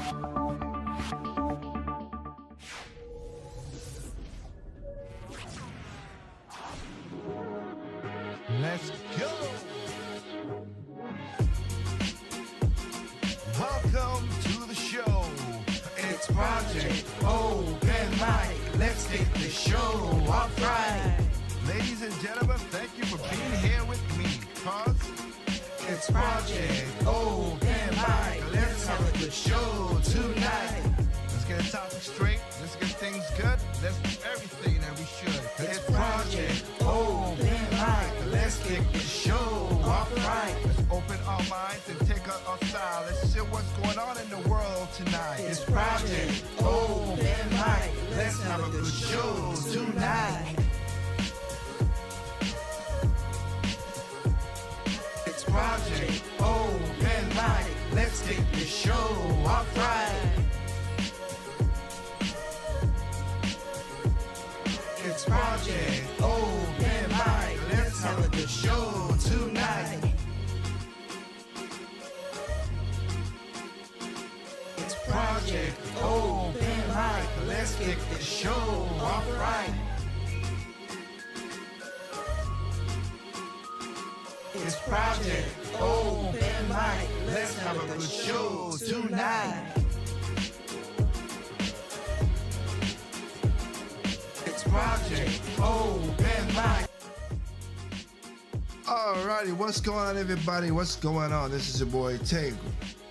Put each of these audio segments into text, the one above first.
Let's go! Welcome to the show. It's Project Open Mic. Let's get the show off right. Ladies and gentlemen, thank you for being here with me, cause it's Project Open Mic. Let's have a good show tonight. Let's get the topic straight. Let's get things good. Let's do everything that we should. It's Project Open Mic. Let's kick the show off right. Let's open our minds and take out our style. Let's see what's going on in the world tonight. It's Project Open Mic. Let's have a good show tonight. It's Project Open Mic. Let's kick the show off right. It's Project Open Mic. Let's have a good show tonight. It's Project Open Mic. Let's kick the show off right. It's Project Open Mic. Let's have a good show tonight. Project Open Mic. Alrighty, what's going on, everybody? What's going on? This is your boy Tay,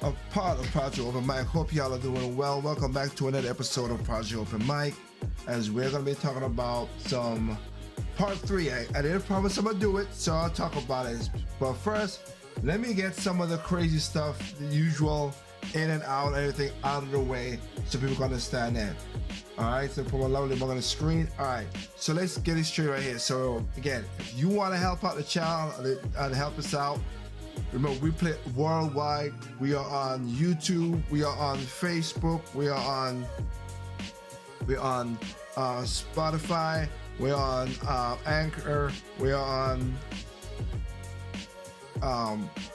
a part of Project Open Mic. Hope y'all are doing well. Welcome back to another episode of Project Open Mic, as we're gonna be talking about some part 3. I didn't promise I'm gonna do it, so I'll talk about it. But first, let me get some of the crazy stuff, the usual in and out, everything out of the way, so people can understand that. All right, so put my lovely mug on the screen. All right, so let's get it straight right here. So again, if you want to help out the channel and help us out, remember we play worldwide. We are on YouTube, we are on Facebook, we are on Spotify, we're on Anchor, we are on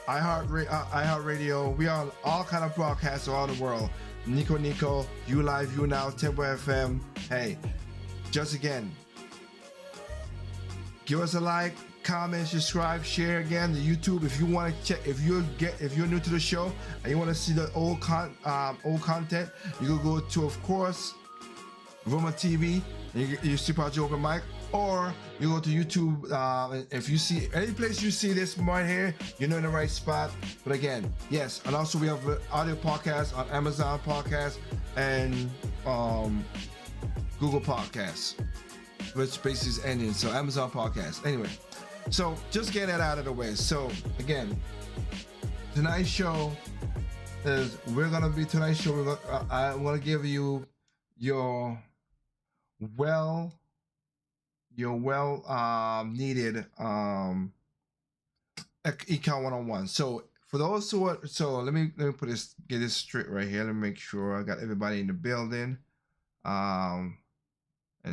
iHeartRadio. We are on all kind of broadcasts around the world. Nico, You Live, You Now, Tempo FM. Hey, just again, give us a like, comment, subscribe, share again. The YouTube, if you want to check, if you're new to the show and you want to see the old content, you can go to, of course, Roma TV. And you see Project Open Mic, or you go to YouTube. If you see any place you see this right here, you're in the right spot. But again, yes, and also we have audio podcasts on Amazon Podcasts and Google Podcasts, which basically is ending. So Amazon Podcasts. Anyway, so just get that out of the way. So again, tonight's show is I'm gonna give you your needed Econ 101. So for those who are, so let me get this straight right here. Let me make sure I got everybody in the building and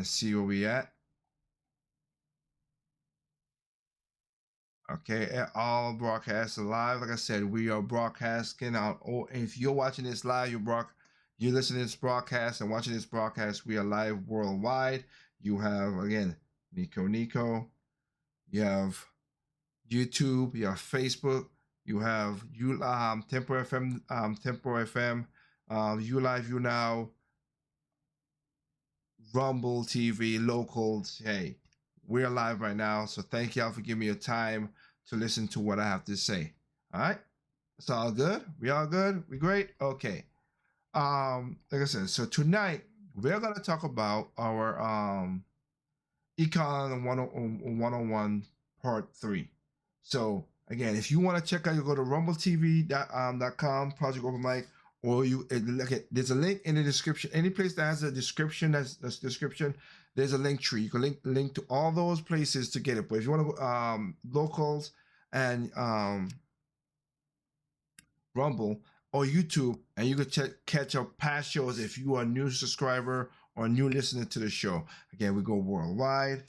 see where we at. Okay, all broadcasts live. Like I said, we are broadcasting out. Oh, if you're watching this live, you're listening to this broadcast and watching this broadcast, we are live worldwide. You have, again, Nico. You have YouTube. You have Facebook. You have Tempo FM, You Live, You Now, Rumble TV, Locals. Hey, we're live right now, so thank y'all for giving me your time to listen to what I have to say. All right? It's all good? We all good? We great? Okay. Like I said, so tonight we're gonna talk about our Econ 101 Part 3. So again, if you want to check out, you go to rumbletv.com, Project Open Mic, or there's a link in the description. Any place that has a description, that's description, there's a link tree. You can link to all those places to get it. But if you want to go locals and Rumble or YouTube, and you can catch up past shows if you are a new subscriber or a new listener to the show. Again, we go worldwide.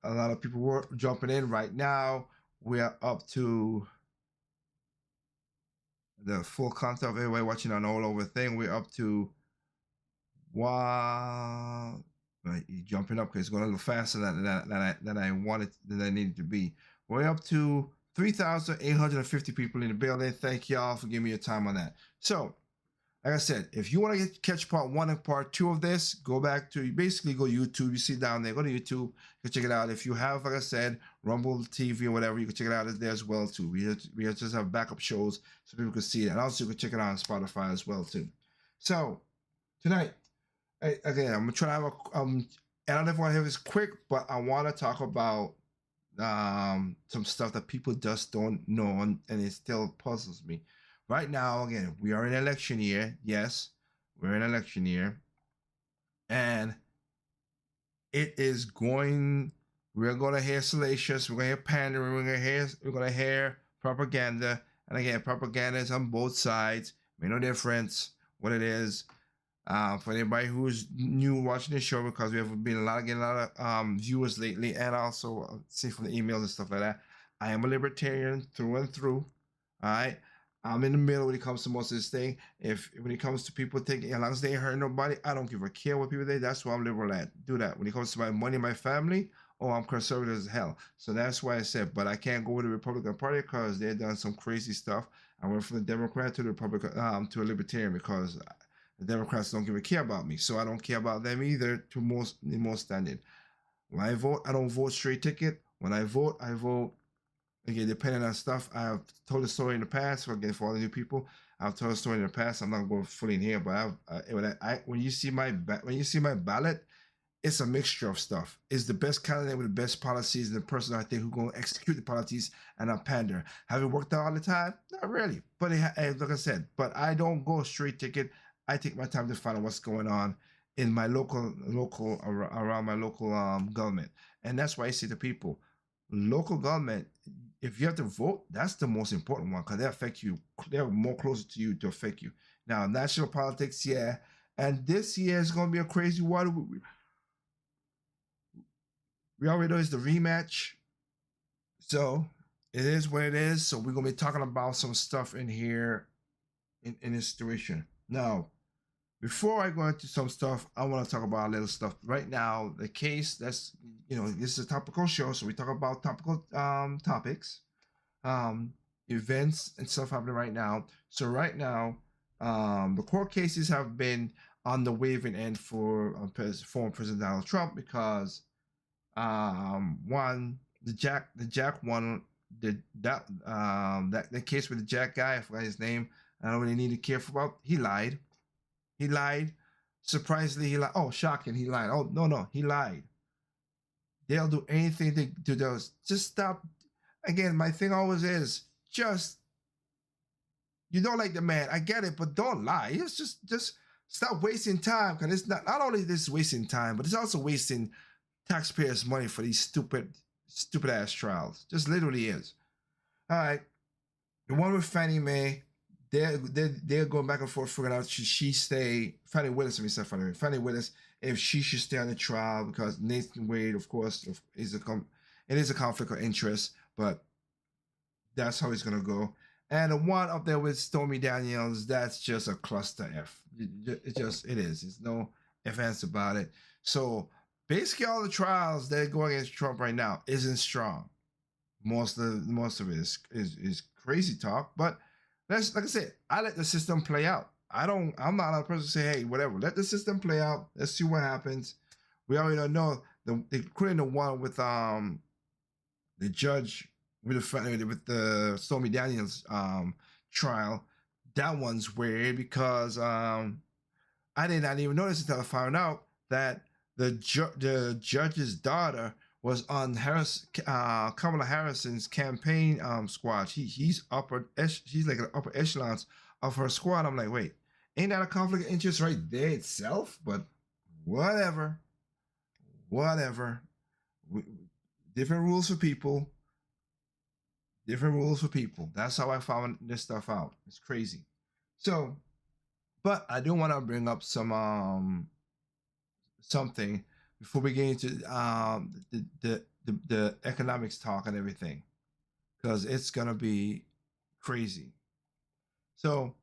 A lot of people were jumping in right now. We are up to the full count of everybody watching on all over thing. We're up to wow. Right, you jumping up because it's going a little faster than I wanted than I needed to be. We're up to 3,850 people in the building. Thank y'all for giving me your time on that. So, like I said, if you want to catch part 1 and part 2 of this, go back to basically go YouTube. You see down there, go to YouTube, you can check it out. If you have, like I said, Rumble TV or whatever, you can check it out there as well too. We just have backup shows so people can see it, and also you can check it out on Spotify as well too. So tonight, again, I'm gonna try to have a and I don't know if I want to have this quick, but I want to talk about some stuff that people just don't know, and it still puzzles me. Right now, again, we are in election year. Yes, we're in election year, and it is going. We're gonna hear salacious. We're gonna hear pandering. We're gonna hear propaganda. And again, propaganda is on both sides. Make no difference what it is. For anybody who's new watching the show, because we have been getting a lot of viewers lately, and also see from the emails and stuff like that. I am a libertarian through and through. All right, I'm in the middle when it comes to most of this thing. When it comes to people thinking, as long as they ain't hurt nobody, I don't give a care what people think. That's why I'm liberal at. Do that. When it comes to my money, my family, oh, I'm conservative as hell. So that's why I said, but I can't go with the Republican Party because they've done some crazy stuff. I went from the Democrat to the Republican to a Libertarian because the Democrats don't give a care about me, so I don't care about them either. To most standard. When I vote, I don't vote straight ticket. When I vote again depending on stuff. I've told a story in the past. Again, for all the new people, I've told a story in the past. I'm not going fully in here, but when you see my ballot, it's a mixture of stuff. It's the best candidate with the best policies and the person I think who's going to execute the policies and not pander. Have it worked out all the time? Not really. But like I said, but I don't go straight ticket. I take my time to find out what's going on in my around my local government. And that's why I say to people, local government, if you have to vote, that's the most important one because they affect you. They're more closer to you to affect you. Now, national politics, yeah. And this year is going to be a crazy one. We already know it's the rematch. So it is what it is. So we're going to be talking about some stuff in here in this situation. Now, before I go into some stuff, I want to talk about a little stuff right now. The case that's this is a topical show, so we talk about topical topics, events and stuff happening right now. So right now, the court cases have been on the waving end for former President Donald Trump because one the Jack one the case with the Jack guy, I forgot his name. I don't really need to care about. He lied. He lied. Surprisingly, he lied. Oh, shocking. He lied. Oh, no. He lied. They'll do anything to do those. Just stop. Again, my thing always is just, you don't like the man. I get it, but don't lie. It's just stop wasting time because it's not only this wasting time, but it's also wasting taxpayers' money for these stupid ass trials. Just literally is. All right. The one with Fannie Mae, they're going back and forth figuring out should she stay. Fannie Willis, Fannie Willis, if she should stay on the trial because Nathan Wade, of course, it is a conflict of interest, but that's how it's gonna go. And the one up there with Stormy Daniels, that's just a cluster F. It is. There's no ifs ands about it. So basically, all the trials that go against Trump right now isn't strong. Most of it is crazy talk, but that's like I said, I let the system play out. I'm not a person to say, hey, whatever. Let the system play out. Let's see what happens. We already know including the one with the judge with the Stormy Daniels trial. That one's weird because I did not even notice until I found out that the judge's daughter was on Kamala Harris's campaign squad. She's like an upper echelons of her squad. I'm like, wait, ain't that a conflict of interest right there itself? But whatever. Different rules for people. That's how I found this stuff out. It's crazy. So, but I do want to bring up some something before we get into the economics talk and everything, because it's gonna be crazy. So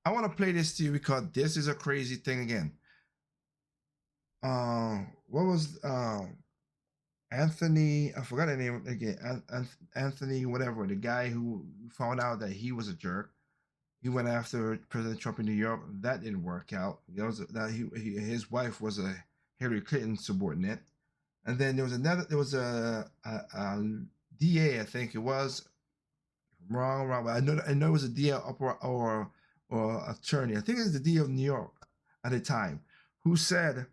I want to play this to you because this is a crazy thing again. What was Anthony? I forgot the name again. Anthony, whatever, the guy who found out that he was a jerk. He went after President Trump in New York. That didn't work out. His wife was a Hillary Clinton subordinate, and then there was a DA, I think it was. Wrong, but I know it was a DA or attorney. I think it was the DA of New York at the time, who said,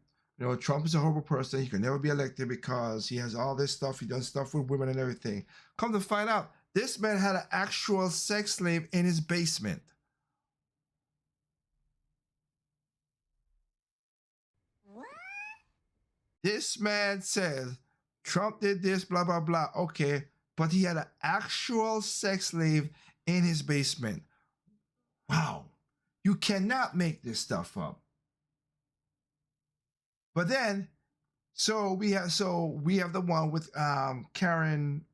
Trump is a horrible person. He can never be elected because he has all this stuff. He done stuff with women and everything. Come to find out, this man had an actual sex slave in his basement. What? This man says Trump did this, blah, blah, blah. Okay, but he had an actual sex slave in his basement. Wow. You cannot make this stuff up. But then, so we have the one with Karen.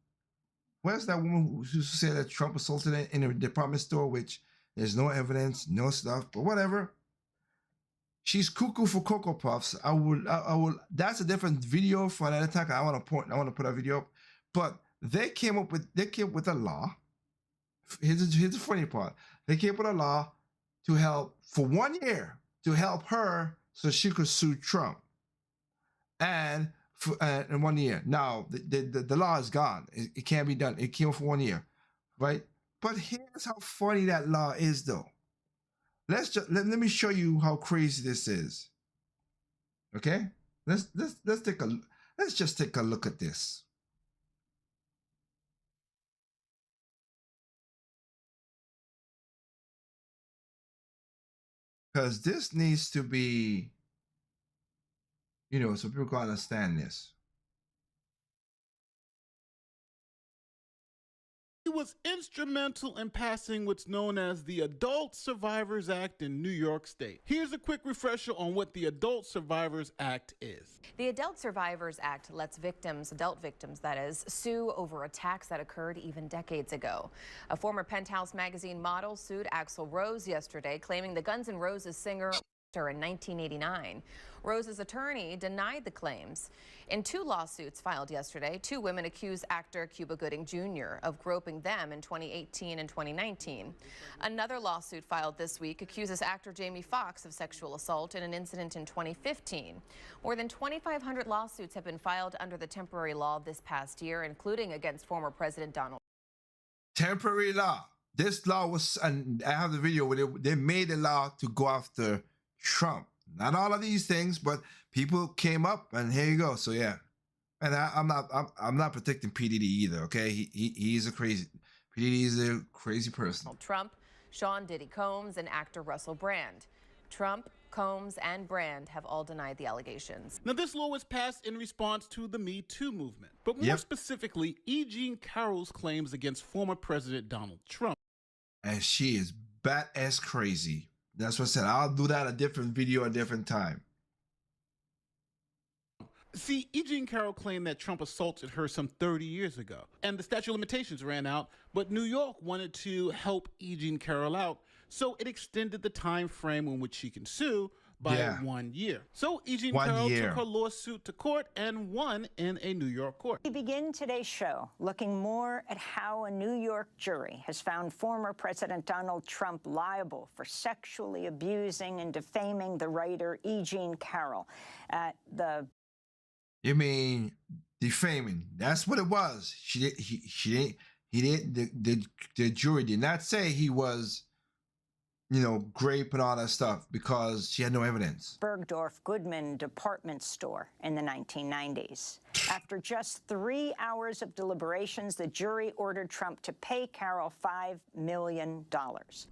Where's that woman who said that Trump assaulted her in a department store, which there's no evidence, no stuff, but whatever. She's cuckoo for Cocoa Puffs. I will. That's a different video for another time. I want to put a video up, but they came up with a law. Here's the funny part. They came up with a law to help for 1 year to help her so she could sue Trump. And in 1 year. Now the law is gone. It can't be done. It came for 1 year, right? But here's how funny that law is, though. Let me show you how crazy this is. Okay, let's just take a look at this. Because this needs to be, so people can understand this. He was instrumental in passing what's known as the Adult Survivors Act in New York State. Here's a quick refresher on what the Adult Survivors Act is. The Adult Survivors Act lets victims, adult victims that is, sue over attacks that occurred even decades ago. A former Penthouse magazine model sued Axl Rose yesterday, claiming the Guns N' Roses singer in 1989. Rose's attorney denied the claims. In two lawsuits filed yesterday, two women accused actor Cuba Gooding Jr. of groping them in 2018 and 2019. Another lawsuit filed this week accuses actor Jamie Foxx of sexual assault in an incident in 2015. More than 2,500 lawsuits have been filed under the temporary law this past year, including against former President Donald Trump. Temporary law. This law was, and I have the video where they made a law to go after Trump. Not all of these things, but people came up, and here you go. So yeah, and I'm not protecting P. Diddy either. Okay, he's a crazy. P. Diddy is a crazy person. Trump, Sean Diddy Combs, and actor Russell Brand. Trump, Combs, and Brand have all denied the allegations. Now, this law was passed in response to the Me Too movement, but more specifically, E. Jean Carroll's claims against former President Donald Trump. And she is badass crazy. That's what I said. I'll do that a different video, a different time. See, E. Jean Carroll claimed that Trump assaulted her some 30 years ago, and the statute of limitations ran out, but New York wanted to help E. Jean Carroll out, so it extended the time frame in which she can sue by 1 year. So E. Jean Carroll took her lawsuit to court and won in a New York court. We begin today's show looking more at how a New York jury has found former President Donald Trump liable for sexually abusing and defaming the writer E. Jean Carroll at the... You mean defaming? That's what it was. The jury did not say he was, grape and all that stuff because she had no evidence. Bergdorf Goodman department store in the 1990s. After just 3 hours of deliberations, the jury ordered Trump to pay Carroll $5 million.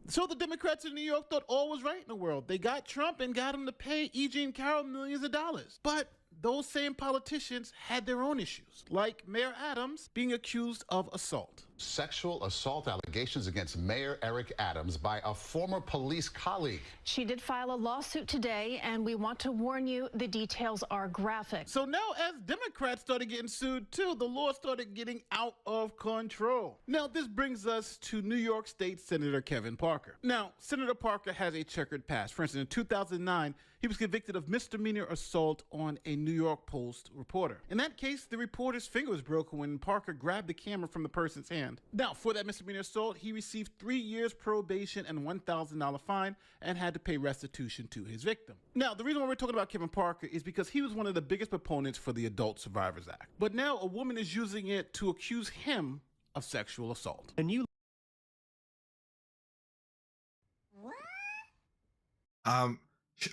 So the Democrats in New York thought all was right in the world. They got Trump and got him to pay E. Jean Carroll millions of dollars. But those same politicians had their own issues, like Mayor Adams being accused of assault. Sexual assault allegations against Mayor Eric Adams by a former police colleague. She did file a lawsuit today, and we want to warn you, the details are graphic. So now, as Democrats started getting sued too, the law started getting out of control. Now, this brings us to New York State Senator Kevin Parker. Now, Senator Parker has a checkered past. For instance, in 2009, he was convicted of misdemeanor assault on a New York Post reporter. In that case, the reporter's finger was broken when Parker grabbed the camera from the person's hand. Now, for that misdemeanor assault, he received 3 years probation and $1,000 fine and had to pay restitution to his victim. Now, the reason why we're talking about Kevin Parker is because he was one of the biggest proponents for the Adult Survivors Act. But now a woman is using it to accuse him of sexual assault. A new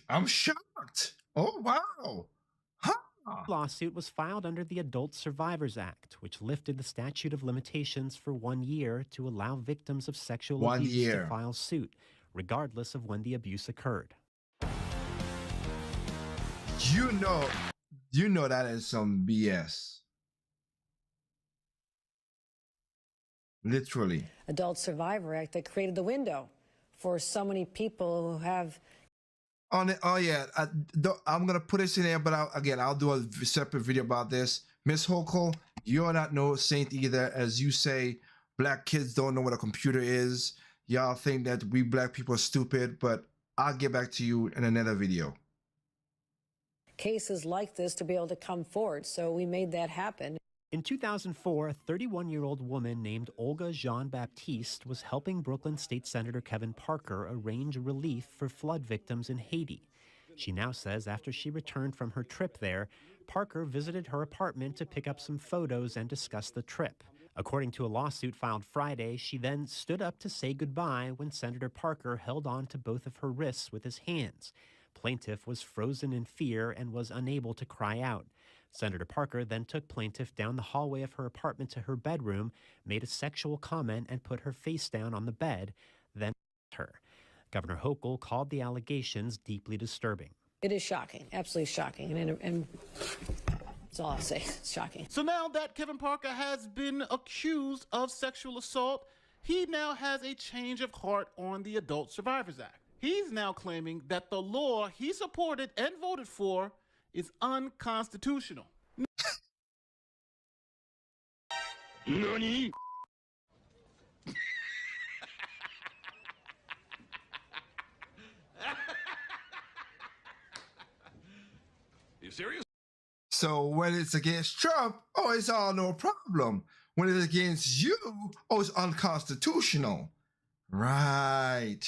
I'm shocked. Oh, wow. Huh. lawsuit was filed under the Adult Survivors Act, which lifted the statute of limitations for 1 year to allow victims of sexual 1 abuse year. to file suit, regardless of when the abuse occurred. You know that is some BS. Literally. Adult Survivor Act that created the window for so many people who have. Oh yeah, I'm gonna put this in there, but I'll do a separate video about this. Miss Hoko, you're not no saint either. As you say, black kids don't know what a computer is. Y'all think that we black people are stupid, but I'll get back to you in another video. Cases like this to be able to come forward. So we made that happen. In 2004, a 31-year-old woman named Olga Jean-Baptiste was helping Brooklyn State Senator Kevin Parker arrange relief for flood victims in Haiti. She now says after she returned from her trip there, Parker visited her apartment to pick up some photos and discuss the trip. According to a lawsuit filed Friday, she then stood up to say goodbye when Senator Parker held on to both of her wrists with his hands. Plaintiff was frozen in fear and was unable to cry out. Senator Parker then took plaintiff down the hallway of her apartment to her bedroom, made a sexual comment, and put her face down on the bed, then her. Governor Hochul called the allegations deeply disturbing. It is shocking, absolutely shocking. And that's all I'll say. It's shocking. So now that Kevin Parker has been accused of sexual assault, he now has a change of heart on the Adult Survivors Act. He's now claiming that the law he supported and voted for is unconstitutional. NANI? You serious? So when it's against Trump, oh, it's all no problem. When it's against you, oh, it's unconstitutional. Right.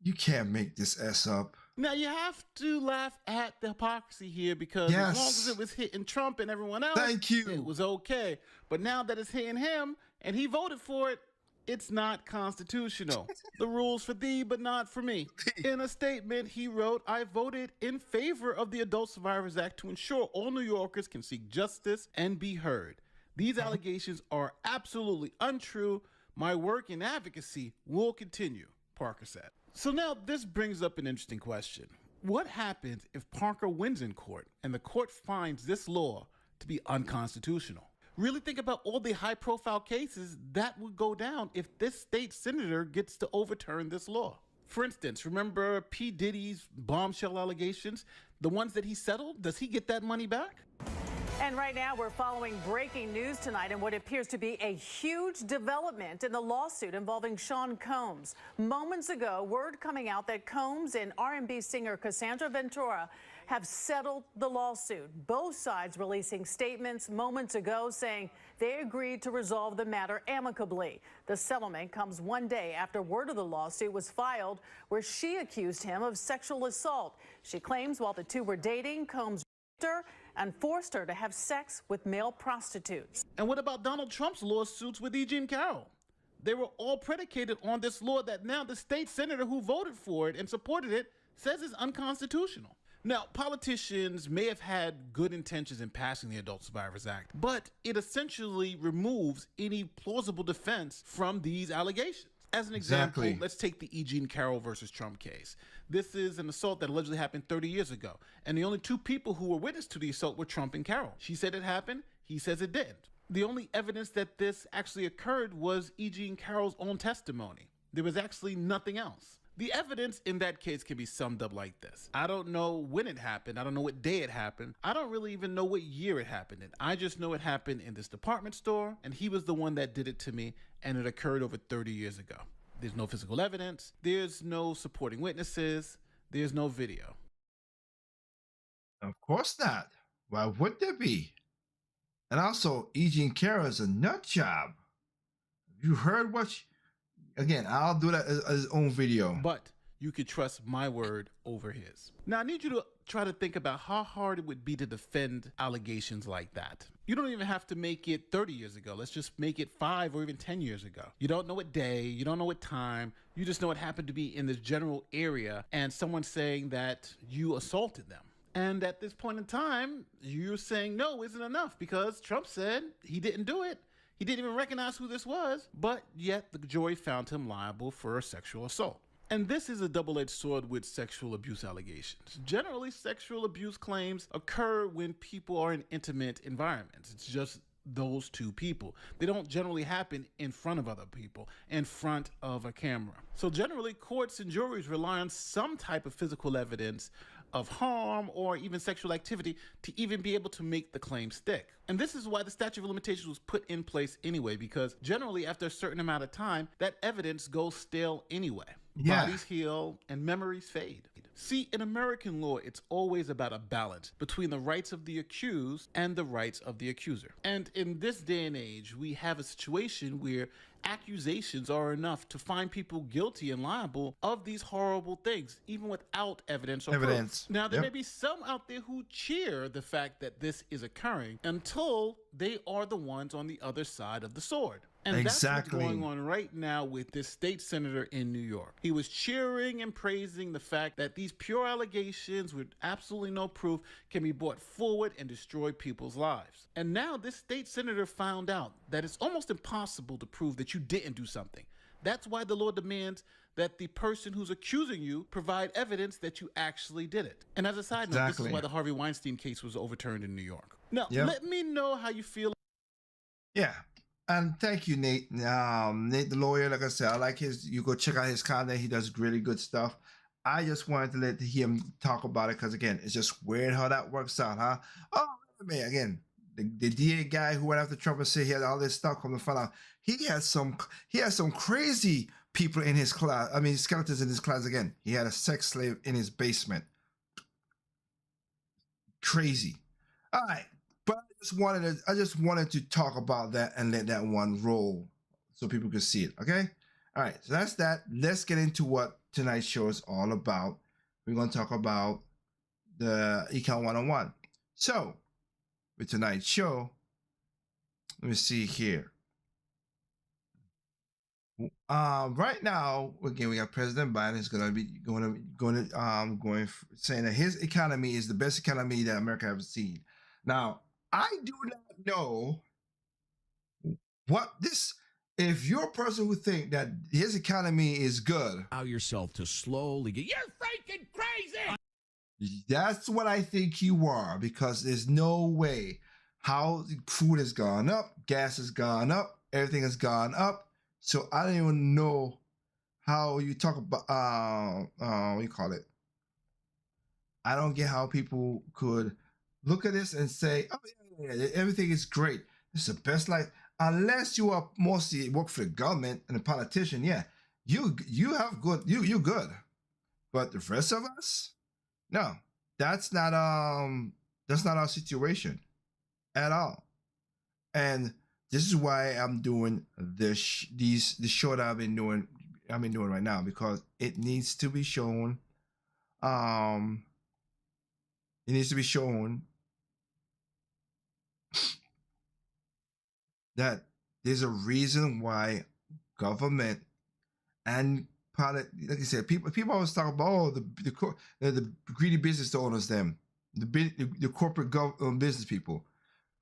You can't make this S up. Now, you have to laugh at the hypocrisy here because as long as it was hitting Trump and everyone else, thank you, it was okay. But now that it's hitting him and he voted for it, it's not constitutional. The rules for thee, but not for me. In a statement, he wrote, I voted in favor of the Adult Survivors Act to ensure all New Yorkers can seek justice and be heard. These allegations are absolutely untrue. My work in advocacy will continue, Parker said. So now this brings up an interesting question. What happens if Parker wins in court and the court finds this law to be unconstitutional? Really think about all the high-profile cases that would go down if this state senator gets to overturn this law. For instance, remember P. Diddy's bombshell allegations? The ones that he settled? Does he get that money back? And right now, we're following breaking news tonight and what appears to be a huge development in the lawsuit involving Sean Combs. Moments ago, word coming out that Combs and R&B singer Cassandra Ventura have settled the lawsuit. Both sides releasing statements moments ago saying they agreed to resolve the matter amicably. The settlement comes one day after word of the lawsuit was filed, where she accused him of sexual assault. She claims while the two were dating, Combs raped her and forced her to have sex with male prostitutes. And what about Donald Trump's lawsuits with E. Jean Carroll? They were all predicated on this law that now the state senator who voted for it and supported it says is unconstitutional. Now, politicians may have had good intentions in passing the Adult Survivors Act, but it essentially removes any plausible defense from these allegations. As an example, let's take the E. Jean Carroll versus Trump case. This is an assault that allegedly happened 30 years ago, and the only two people who were witness to the assault were Trump and Carroll. She said it happened, he says it didn't. The only evidence that this actually occurred was E. Jean Carroll's own testimony. There was actually nothing else. The evidence in that case can be summed up like this. I don't know when it happened. I don't know what day it happened. I don't really even know what year it happened in. I just know it happened in this department store, and he was the one that did it to me, and it occurred over 30 years ago. There's no physical evidence. There's no supporting witnesses. There's no video. Of course not. Why would there be? And also, E. Jean Carroll is a nut job. You heard what again, I'll do that as his own video. But you could trust my word over his. Now, I need you to try to think about how hard it would be to defend allegations like that. You don't even have to make it 30 years ago. Let's just make it 5 or even 10 years ago. You don't know what day, you don't know what time, you just know it happened to be in this general area and someone saying that you assaulted them. And at this point in time, you're saying no isn't enough because Trump said he didn't do it. He didn't even recognize who this was, but yet the jury found him liable for a sexual assault. And this is a double-edged sword with sexual abuse allegations. Generally, sexual abuse claims occur when people are in intimate environments. It's just those two people. They don't generally happen in front of other people, in front of a camera. So generally, courts and juries rely on some type of physical evidence of harm or even sexual activity to even be able to make the claim stick. And this is why the statute of limitations was put in place anyway, because generally after a certain amount of time, that evidence goes stale anyway. Yeah. Bodies heal and memories fade. See, in American law, it's always about a balance between the rights of the accused and the rights of the accuser. And in this day and age, we have a situation where accusations are enough to find people guilty and liable of these horrible things, even without evidence or proof. Now, there may be some out there who cheer the fact that this is occurring until they are the ones on the other side of the sword. And exactly. That's what's going on right now with this state senator in New York. He was cheering and praising the fact that these pure allegations with absolutely no proof can be brought forward and destroy people's lives. And now this state senator found out that it's almost impossible to prove that you didn't do something. That's why the law demands that the person who's accusing you provide evidence that you actually did it. And as a side note, this is why the Harvey Weinstein case was overturned in New York. Now, let me know how you feel. Yeah. And thank you, Nate. Nate, the lawyer, like I said, I like you go check out his content. He does really good stuff. I just wanted to let him talk about it because, again, it's just weird how that works out, huh? Oh, man, again, the DA guy who went after Trump and said he had all this stuff, come to find out, he has some crazy people in his class. I mean, skeletons in his class again. He had a sex slave in his basement. Crazy. All right. But I just wanted to talk about that and let that one roll so people could see it. Okay. All right. So that's that. Let's get into what tonight's show is all about. We're going to talk about the Econ 101. So with tonight's show, let me see here. Right now, again, we got President Biden is going to saying that his economy is the best economy that America has seen. Now, I do not know what this. If you're a person who think that his economy is good, allow yourself to slowly get. You're freaking crazy. That's what I think you are, because there's no way. How food has gone up, gas has gone up, everything has gone up. So I don't even know how you talk about what you call it. I don't get how people could look at this and say, oh yeah, everything is great. This is the best life. Unless you are mostly work for the government and a politician, yeah, you have good, you good. But the rest of us, no, that's not our situation at all. And this is why I'm doing the show that I've been doing right now, because it needs to be shown. It needs to be shown that there's a reason why government and like I said, people always talk about the greedy business owners, the corporate business people.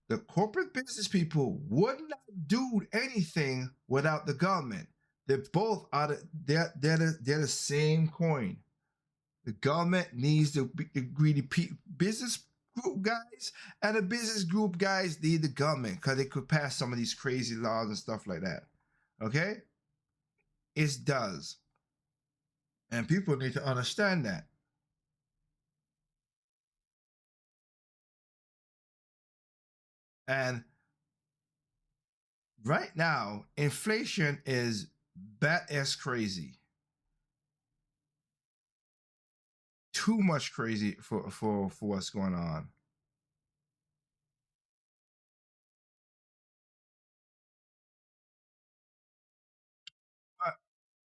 The corporate business people would not do anything without the government. They're both they're the same coin. The government needs the greedy business group guys and the business group guys need the government because they could pass some of these crazy laws and stuff like that. Okay? It does. And people need to understand that. And right now, inflation is bat as crazy. Too much crazy for what's going on.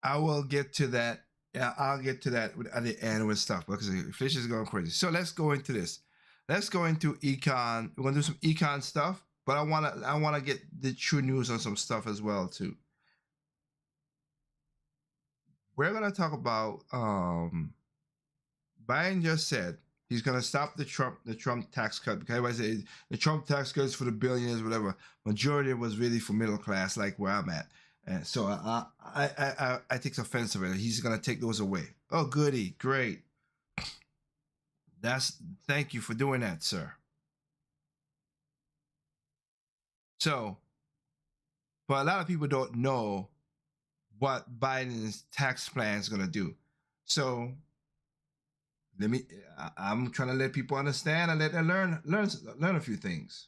I will get to that. Yeah, I'll get to that at the end with stuff because inflation is going crazy. So let's go into this. Let's go into econ. We're gonna do some econ stuff, but I wanna get the true news on some stuff as well too. We're gonna talk about Biden just said he's gonna stop the Trump tax cut because everybody says the Trump tax cut is for the billionaires, whatever. Majority was really for middle class, like where I'm at. And so I take offense of it. He's gonna take those away. Oh, goody, great. Thank you for doing that, sir. So, but a lot of people don't know what Biden's tax plan is gonna do. So I'm trying to let people understand and let them learn a few things.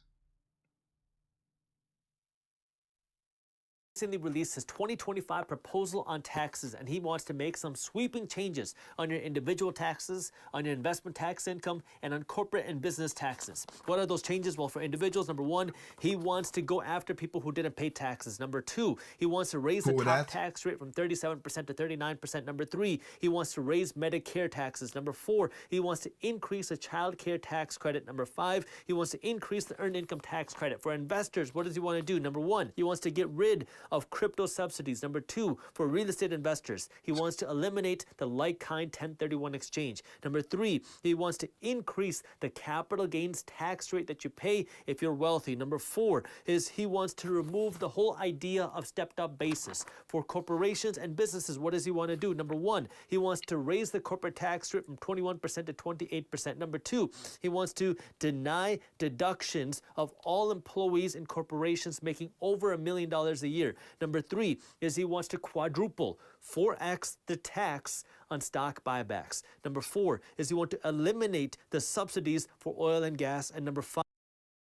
Recently released his 2025 proposal on taxes, and he wants to make some sweeping changes on your individual taxes, on your investment tax income, and on corporate and business taxes. What are those changes? Well, for individuals, number one, he wants to go after people who didn't pay taxes. Number two, he wants to raise the top tax rate from 37% to 39%. Number three, he wants to raise Medicare taxes. Number four, he wants to increase the child care tax credit. Number five, he wants to increase the earned income tax credit. For investors, what does he want to do? Number one, he wants to get rid of crypto subsidies. Number two, for real estate investors, he wants to eliminate the like-kind 1031 exchange. Number three, he wants to increase the capital gains tax rate that you pay if you're wealthy. Number four is he wants to remove the whole idea of stepped-up basis. For corporations and businesses, what does he want to do? Number one, he wants to raise the corporate tax rate from 21% to 28%. Number two, he wants to deny deductions of all employees in corporations making over $1 million a year. Number three is he wants to quadruple, 4x the tax on stock buybacks. Number four is he wants to eliminate the subsidies for oil and gas. And number five.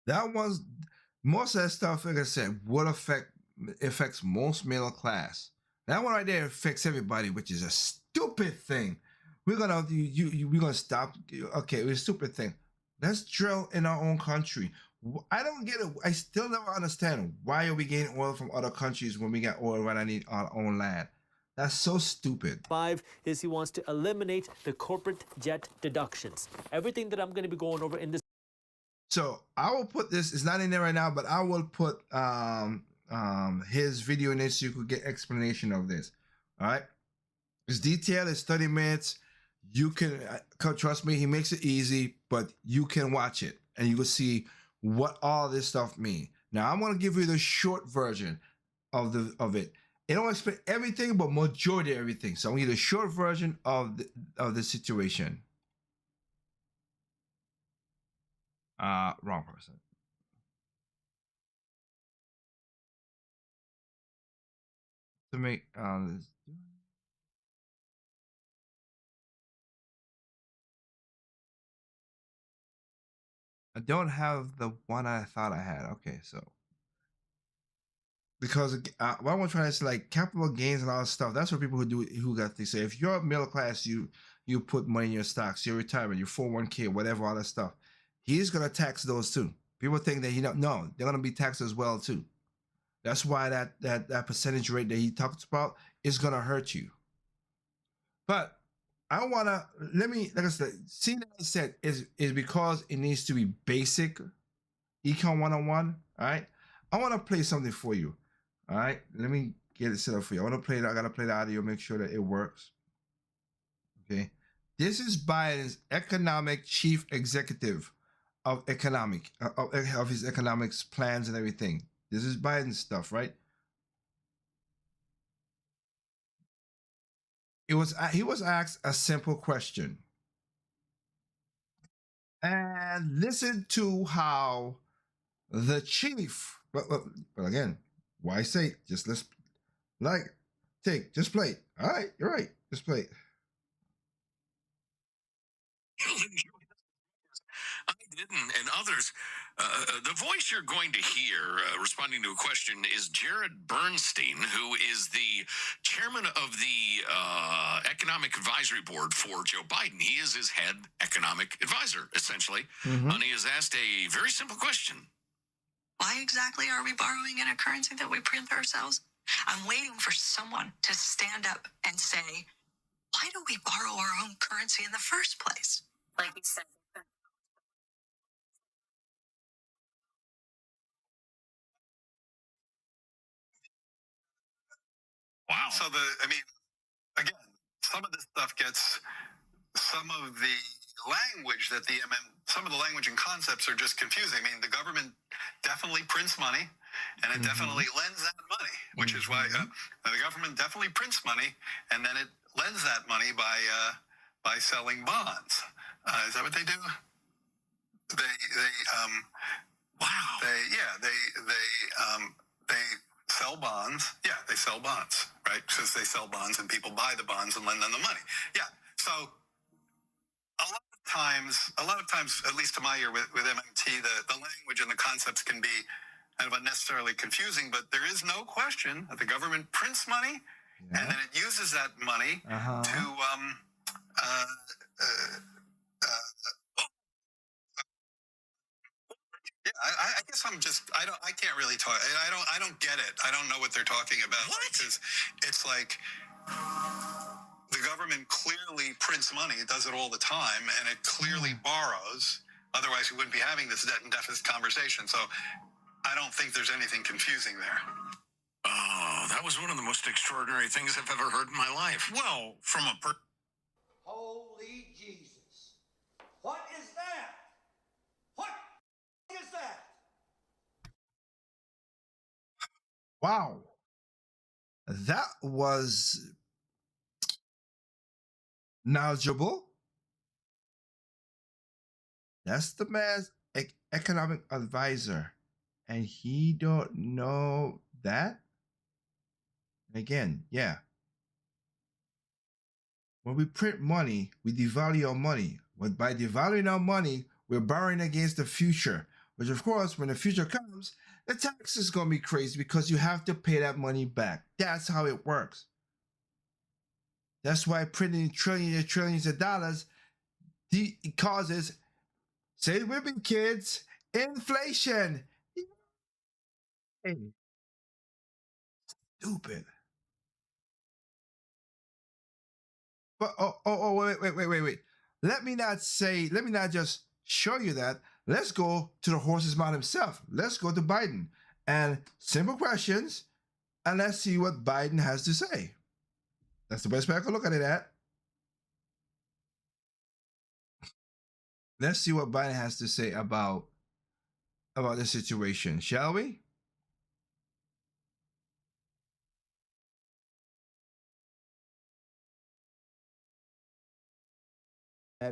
That was most of that stuff, like I said, would affects most middle class. That one right there affects everybody, which is a stupid thing. We're gonna stop. Okay, it's a stupid thing. Let's drill in our own country. I don't get it. I still never understand why are we getting oil from other countries when we got oil right on our own land. That's so stupid. Five is he wants to eliminate the corporate jet deductions. Everything that I'm going to be going over in this. So I will put this. It's not in there right now, but I will put his video in this so you could get explanation of this. All right. It's detailed. It's 30 minutes. You can trust me. He makes it easy, but you can watch it and you will see what all this stuff mean. Now I'm going to give you the short version of it. It don't explain everything, but majority of everything. So I'm going to give you the short version of the situation. Wrong person. To make I don't have the one I thought I had. Okay, so because what I'm trying to say, like capital gains and all that stuff, that's what people who got things say. If you're middle class, you put money in your stocks, your retirement, your 401k, whatever, all that stuff. He's gonna tax those too. People think that no, they're gonna be taxed as well too. That's why that percentage rate that he talks about is gonna hurt you. But I wanna like I said, seeing that I said is because it needs to be basic Econ 101. All right. I want to play something for you. All right. Let me get it set up for you. I gotta play the audio, make sure that it works. Okay. This is Biden's economic chief executive of his economics plans and everything. This is Biden's stuff, right? He was asked a simple question. and listen to how the chief, but again, why say just let's just play it. All right, you're right. Just play it. I didn't, and others. The voice you're going to hear responding to a question is Jared Bernstein, who is the chairman of the Economic Advisory Board for Joe Biden. He is his head economic advisor, essentially. And he has asked a very simple question. Why exactly are we borrowing in a currency that we print ourselves? I'm waiting for someone to stand up and say, why do we borrow our own currency in the first place? Like you said. Wow. So again, some of this stuff gets, some of the language that some of the language and concepts are just confusing. I mean, the government definitely prints money, and it definitely lends that money, which is why the government definitely prints money, and then it lends that money by selling bonds. Is that what they do? They sell bonds. Yeah, they sell bonds, right? Because they sell bonds and people buy the bonds and lend them the money. Yeah. So a lot of times, at least to my ear with MMT, the language and the concepts can be kind of unnecessarily confusing, but there is no question that the government prints money and then it uses that money to I guess I can't really talk. I don't get it. I don't know what they're talking about. What? Because it's like the government clearly prints money. It does it all the time, and it clearly borrows. Otherwise, we wouldn't be having this debt and deficit conversation. So I don't think there's anything confusing there. Oh, that was one of the most extraordinary things I've ever heard in my life. Well, from a Holy Jesus. What is that? What is that? Wow. That was knowledgeable. That's the man's economic advisor, and he don't know that. Again, yeah. When we print money, we devalue our money. By devaluing our money, we're borrowing against the future. Which, of course, when the future comes, the tax is going to be crazy because you have to pay that money back. That's how it works. That's why printing trillions and trillions of dollars causes, say it with me, kids, inflation. Hey. Stupid. But wait. Let me not just show you that. Let's go to the horse's mouth himself. Let's go to Biden. And simple questions, and let's see what Biden has to say. That's the best way I can look at it at. Let's see what Biden has to say about the situation, shall we?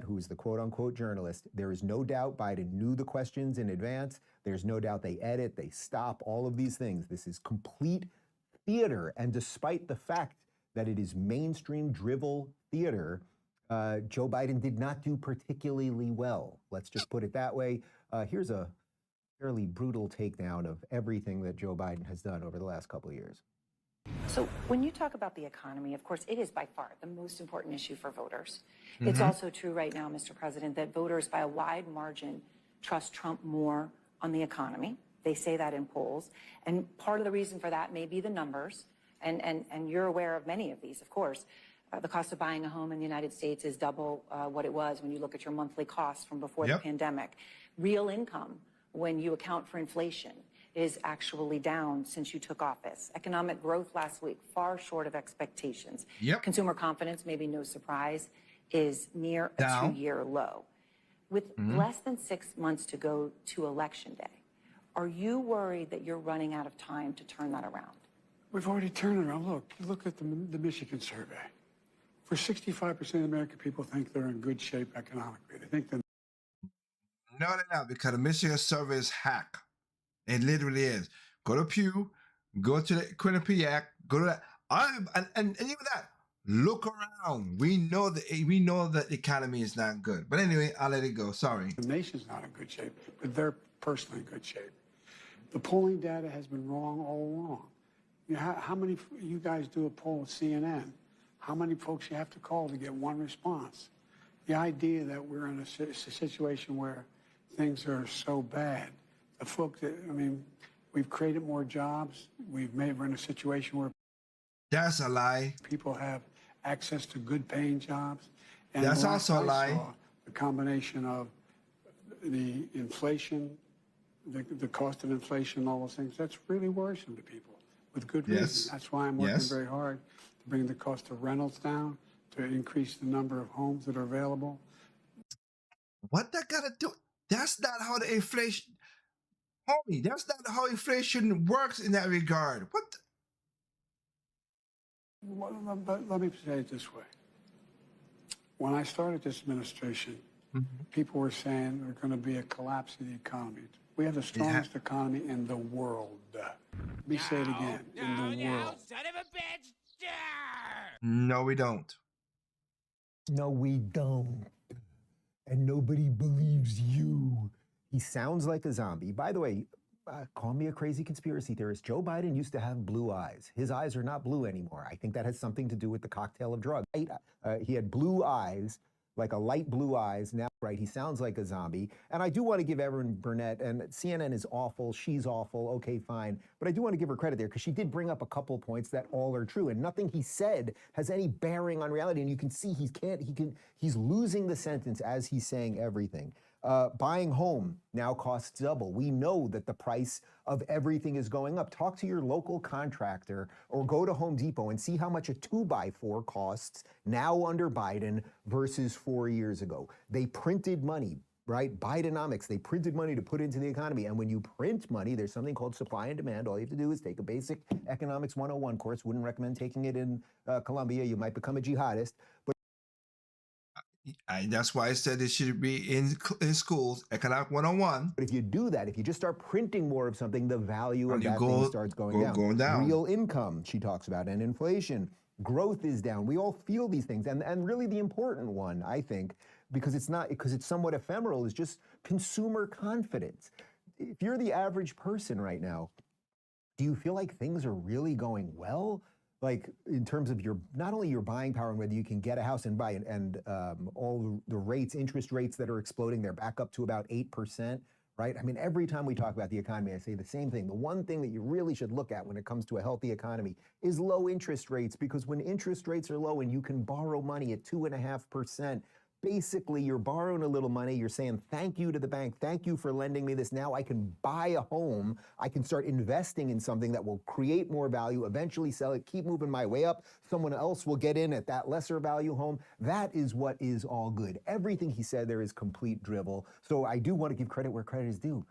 Who's the quote-unquote journalist. There is no doubt Biden knew the questions in advance. There's no doubt they edit, they stop, all of these things. This is complete theater. And despite the fact that it is mainstream drivel theater, Joe Biden did not do particularly well. Let's just put it that way. Here's a fairly brutal takedown of everything that Joe Biden has done over the last couple of years. So when you talk about the economy, of course, it is by far the most important issue for voters. It's also true right now, Mr. President, that voters by a wide margin trust Trump more on the economy. They say that in polls. And part of the reason for that may be the numbers. And you're aware of many of these, of course. The cost of buying a home in the United States is double what it was when you look at your monthly costs from before the pandemic. Real income, when you account for inflation, is actually down since you took office. Economic growth last week, far short of expectations. Consumer confidence, maybe no surprise, is near a 2-year low. With less than 6 months to go to Election Day, are you worried that you're running out of time to turn that around? We've already turned it around. Look at the Michigan survey. For 65% of American people think they're in good shape economically. They think they're No, they're not, because the Michigan survey is hack. It literally is. Go to Pew, go to the Quinnipiac, go to that. And even that, look around. We know that the economy is not good. But anyway, I'll let it go. Sorry. The nation's not in good shape, but they're personally in good shape. The polling data has been wrong all along. You know, how many you guys do a poll with CNN? How many folks you have to call to get one response? The idea that we're in a situation where things are so bad, the folks that, I mean, we've created more jobs. We're in a situation where that's a lie. People have access to good paying jobs. And that's also a lie. The combination of the inflation, the cost of inflation, all those things, that's really worrisome to people with good reason. That's why I'm working very hard to bring the cost of rentals down, to increase the number of homes that are available. What that got to do? That's not how the inflation, homie, that's not how inflation works in that regard. What? But let me say it this way. When I started this administration, people were saying there's going to be a collapse of the economy. We have the strongest economy in the world. Let me say it again, in the world. Son of a bitch! No, we don't. No, we don't. And nobody believes you. He sounds like a zombie. By the way, call me a crazy conspiracy theorist. Joe Biden used to have blue eyes. His eyes are not blue anymore. I think that has something to do with the cocktail of drugs. He had blue eyes, like a light blue eyes. Now, right, he sounds like a zombie. And I do want to give Erin Burnett, and CNN is awful, she's awful, okay, fine. But I do want to give her credit there, because she did bring up a couple points that all are true. And nothing he said has any bearing on reality. And you can see he's losing the sentence as he's saying everything. Buying home now costs double. We know that the price of everything is going up. Talk to your local contractor or go to Home Depot and see how much a 2x4 costs now under Biden versus 4 years ago. They printed money, right? Bidenomics, they printed money to put into the economy. And when you print money, there's something called supply and demand. All you have to do is take a basic economics 101 course. Wouldn't recommend taking it in Columbia. You might become a jihadist. But that's why I said it should be in schools, Economic 101. But if you do that, if you just start printing more of something, the value of that thing starts going down. Real income, she talks about, and inflation. Growth is down. We all feel these things. And really the important one, I think, because it's somewhat ephemeral, is just consumer confidence. If you're the average person right now, do you feel like things are really going well? Like in terms of not only your buying power and whether you can get a house and buy it, and all the rates, interest rates that are exploding, they're back up to about 8%, right? I mean, every time we talk about the economy, I say the same thing. The one thing that you really should look at when it comes to a healthy economy is low interest rates, because when interest rates are low and you can borrow money at 2.5%, basically you're borrowing a little money, you're saying thank you to the bank, thank you for lending me this, now I can buy a home, I can start investing in something that will create more value, eventually sell it, keep moving my way up, someone else will get in at that lesser value home. That is what is all good. Everything he said there is complete drivel, so I do want to give credit where credit is due.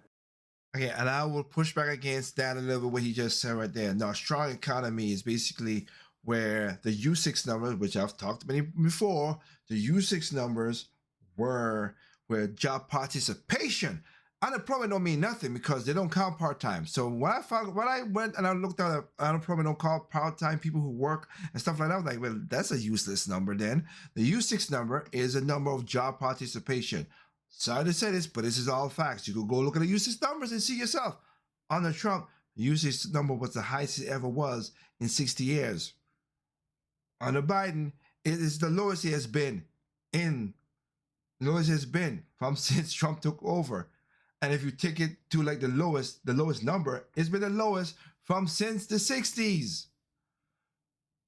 Okay, and I will push back against that a little bit, what he just said right there. Now, strong economy is basically where the U6 numbers, which I've talked about before, the U6 numbers were where job participation. Unemployment don't mean nothing because they don't count part-time. So when I went and I looked at unemployment don't count part-time people who work and stuff like that, I was like, well, that's a useless number then. The U6 number is a number of job participation. Sorry to say this, but this is all facts. You could go look at the U6 numbers and see yourself. Under Trump, the U6 number was the highest it ever was in 60 years. Under Biden, it is the lowest it has been from since Trump took over. And if you take it to like the lowest number, it's been the lowest from since the 60s.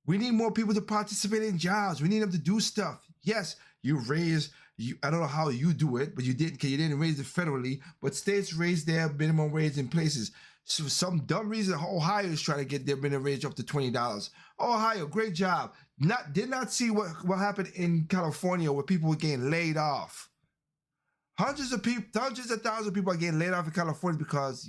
We need more people to participate in jobs. We need them to do stuff. Yes, I don't know how you do it, but you didn't raise it federally, but states raised their minimum wage in places. So some dumb reason Ohio is trying to get their minimum wage up to $20. Ohio, great job. Did not see what happened in California where people were getting laid off. Hundreds of thousands of people are getting laid off in California because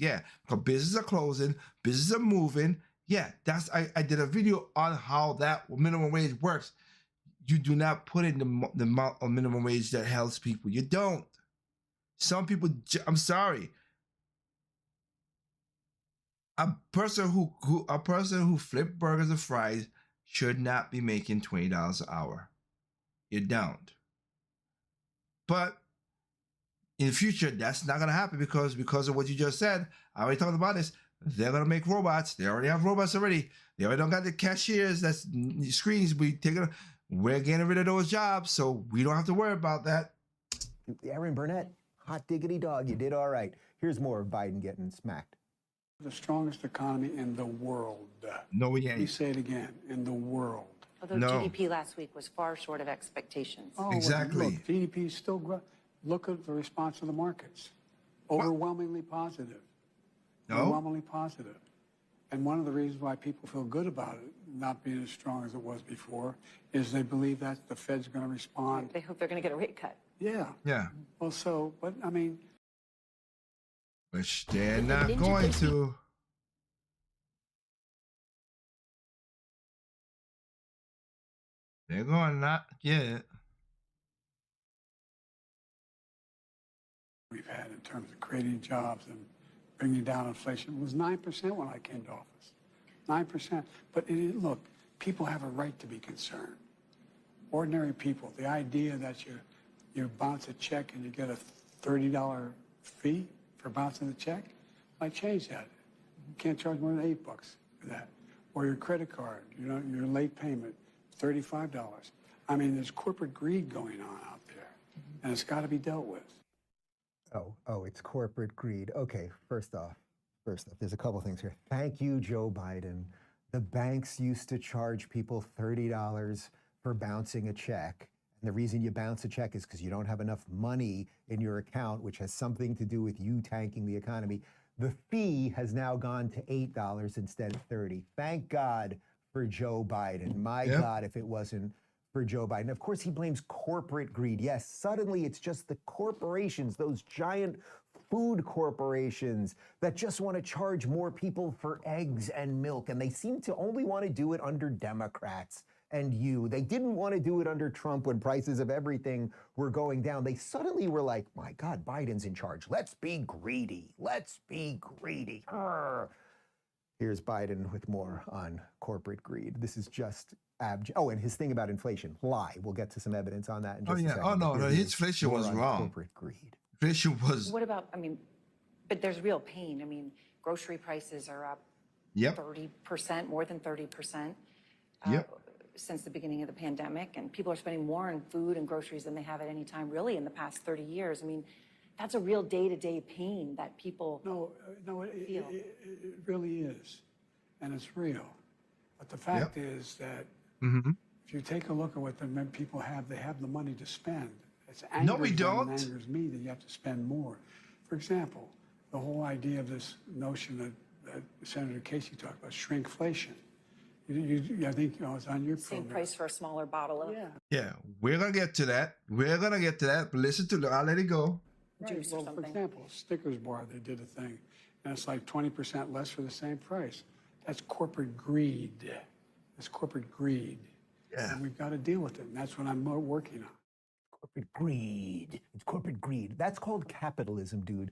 businesses are closing, businesses are moving. Yeah, I did a video on how that minimum wage works. You do not put in the amount of minimum wage that helps people. You don't. Some people, I'm sorry. A person who flipped burgers and fries should not be making $20 an hour. You don't. But in the future, that's not gonna happen because of what you just said. I already talked about this. They're gonna make robots. They already have robots already. They already don't got the cashiers. That's screens. We're getting rid of those jobs, so we don't have to worry about that. Aaron Burnett, hot diggity dog, you did all right. Here's more of Biden getting smacked. The strongest economy in the world. No, we ain't. Let me say it again, in the world. Although GDP last week was far short of expectations. Oh, exactly. Well, look, GDP is still growing. Look at the response of the markets. Overwhelmingly positive. No? Overwhelmingly positive. And one of the reasons why people feel good about it, not being as strong as it was before, is they believe that the Fed's going to respond. They hope they're going to get a rate cut. Yeah. Yeah. Well, so, but I mean. Which they're not going to. They're going to not get it. We've had in terms of creating jobs and bringing down inflation was 9% when I came to office. 9%. But look, people have a right to be concerned. Ordinary people, the idea that you bounce a check and you get a $30 fee for bouncing the check, I change that. You can't charge more than $8 for that. Or your credit card, your late payment, $35. I mean, there's corporate greed going on out there, and it's got to be dealt with. Oh, it's corporate greed. Okay, first off, there's a couple things here. Thank you, Joe Biden. The banks used to charge people $30 for bouncing a check. And the reason you bounce a check is because you don't have enough money in your account, which has something to do with you tanking the economy. The fee has now gone to $8 instead of $30. Thank God for Joe Biden. My God, if it wasn't for Joe Biden. Of course, he blames corporate greed. Yes, suddenly it's just the corporations, those giant food corporations that just want to charge more people for eggs and milk. And they seem to only want to do it under Democrats and you. They didn't want to do it under Trump when prices of everything were going down. They suddenly were like, my God, Biden's in charge. Let's be greedy. Let's be greedy. Arr. Here's Biden with more on corporate greed. This is just abject. Oh, and his thing about inflation, lie. We'll get to some evidence on that in just a second. Oh, no, his inflation was wrong. Corporate greed. Inflation was. What about, but there's real pain. Grocery prices are up 30%, more than 30%. Since the beginning of the pandemic, and people are spending more on food and groceries than they have at any time really in the past 30 years. That's a real day-to-day pain that people feel. It really is, and it's real. But the fact is that if you take a look at what the people have, they have the money to spend. It's angers no, we don't. It angers me that you have to spend more. For example, the whole idea of this notion that Senator Casey talked about, shrinkflation. I think it's on your same program. price for a smaller bottle of. Yeah, we're gonna get to that. But listen to. I'll let it go. Right. Well, for example, Snickers bar, they did a thing, and it's like 20% less for the same price. That's corporate greed. That's corporate greed. Yeah. And we've got to deal with it, and that's what I'm working on. Corporate greed. It's corporate greed. That's called capitalism, dude.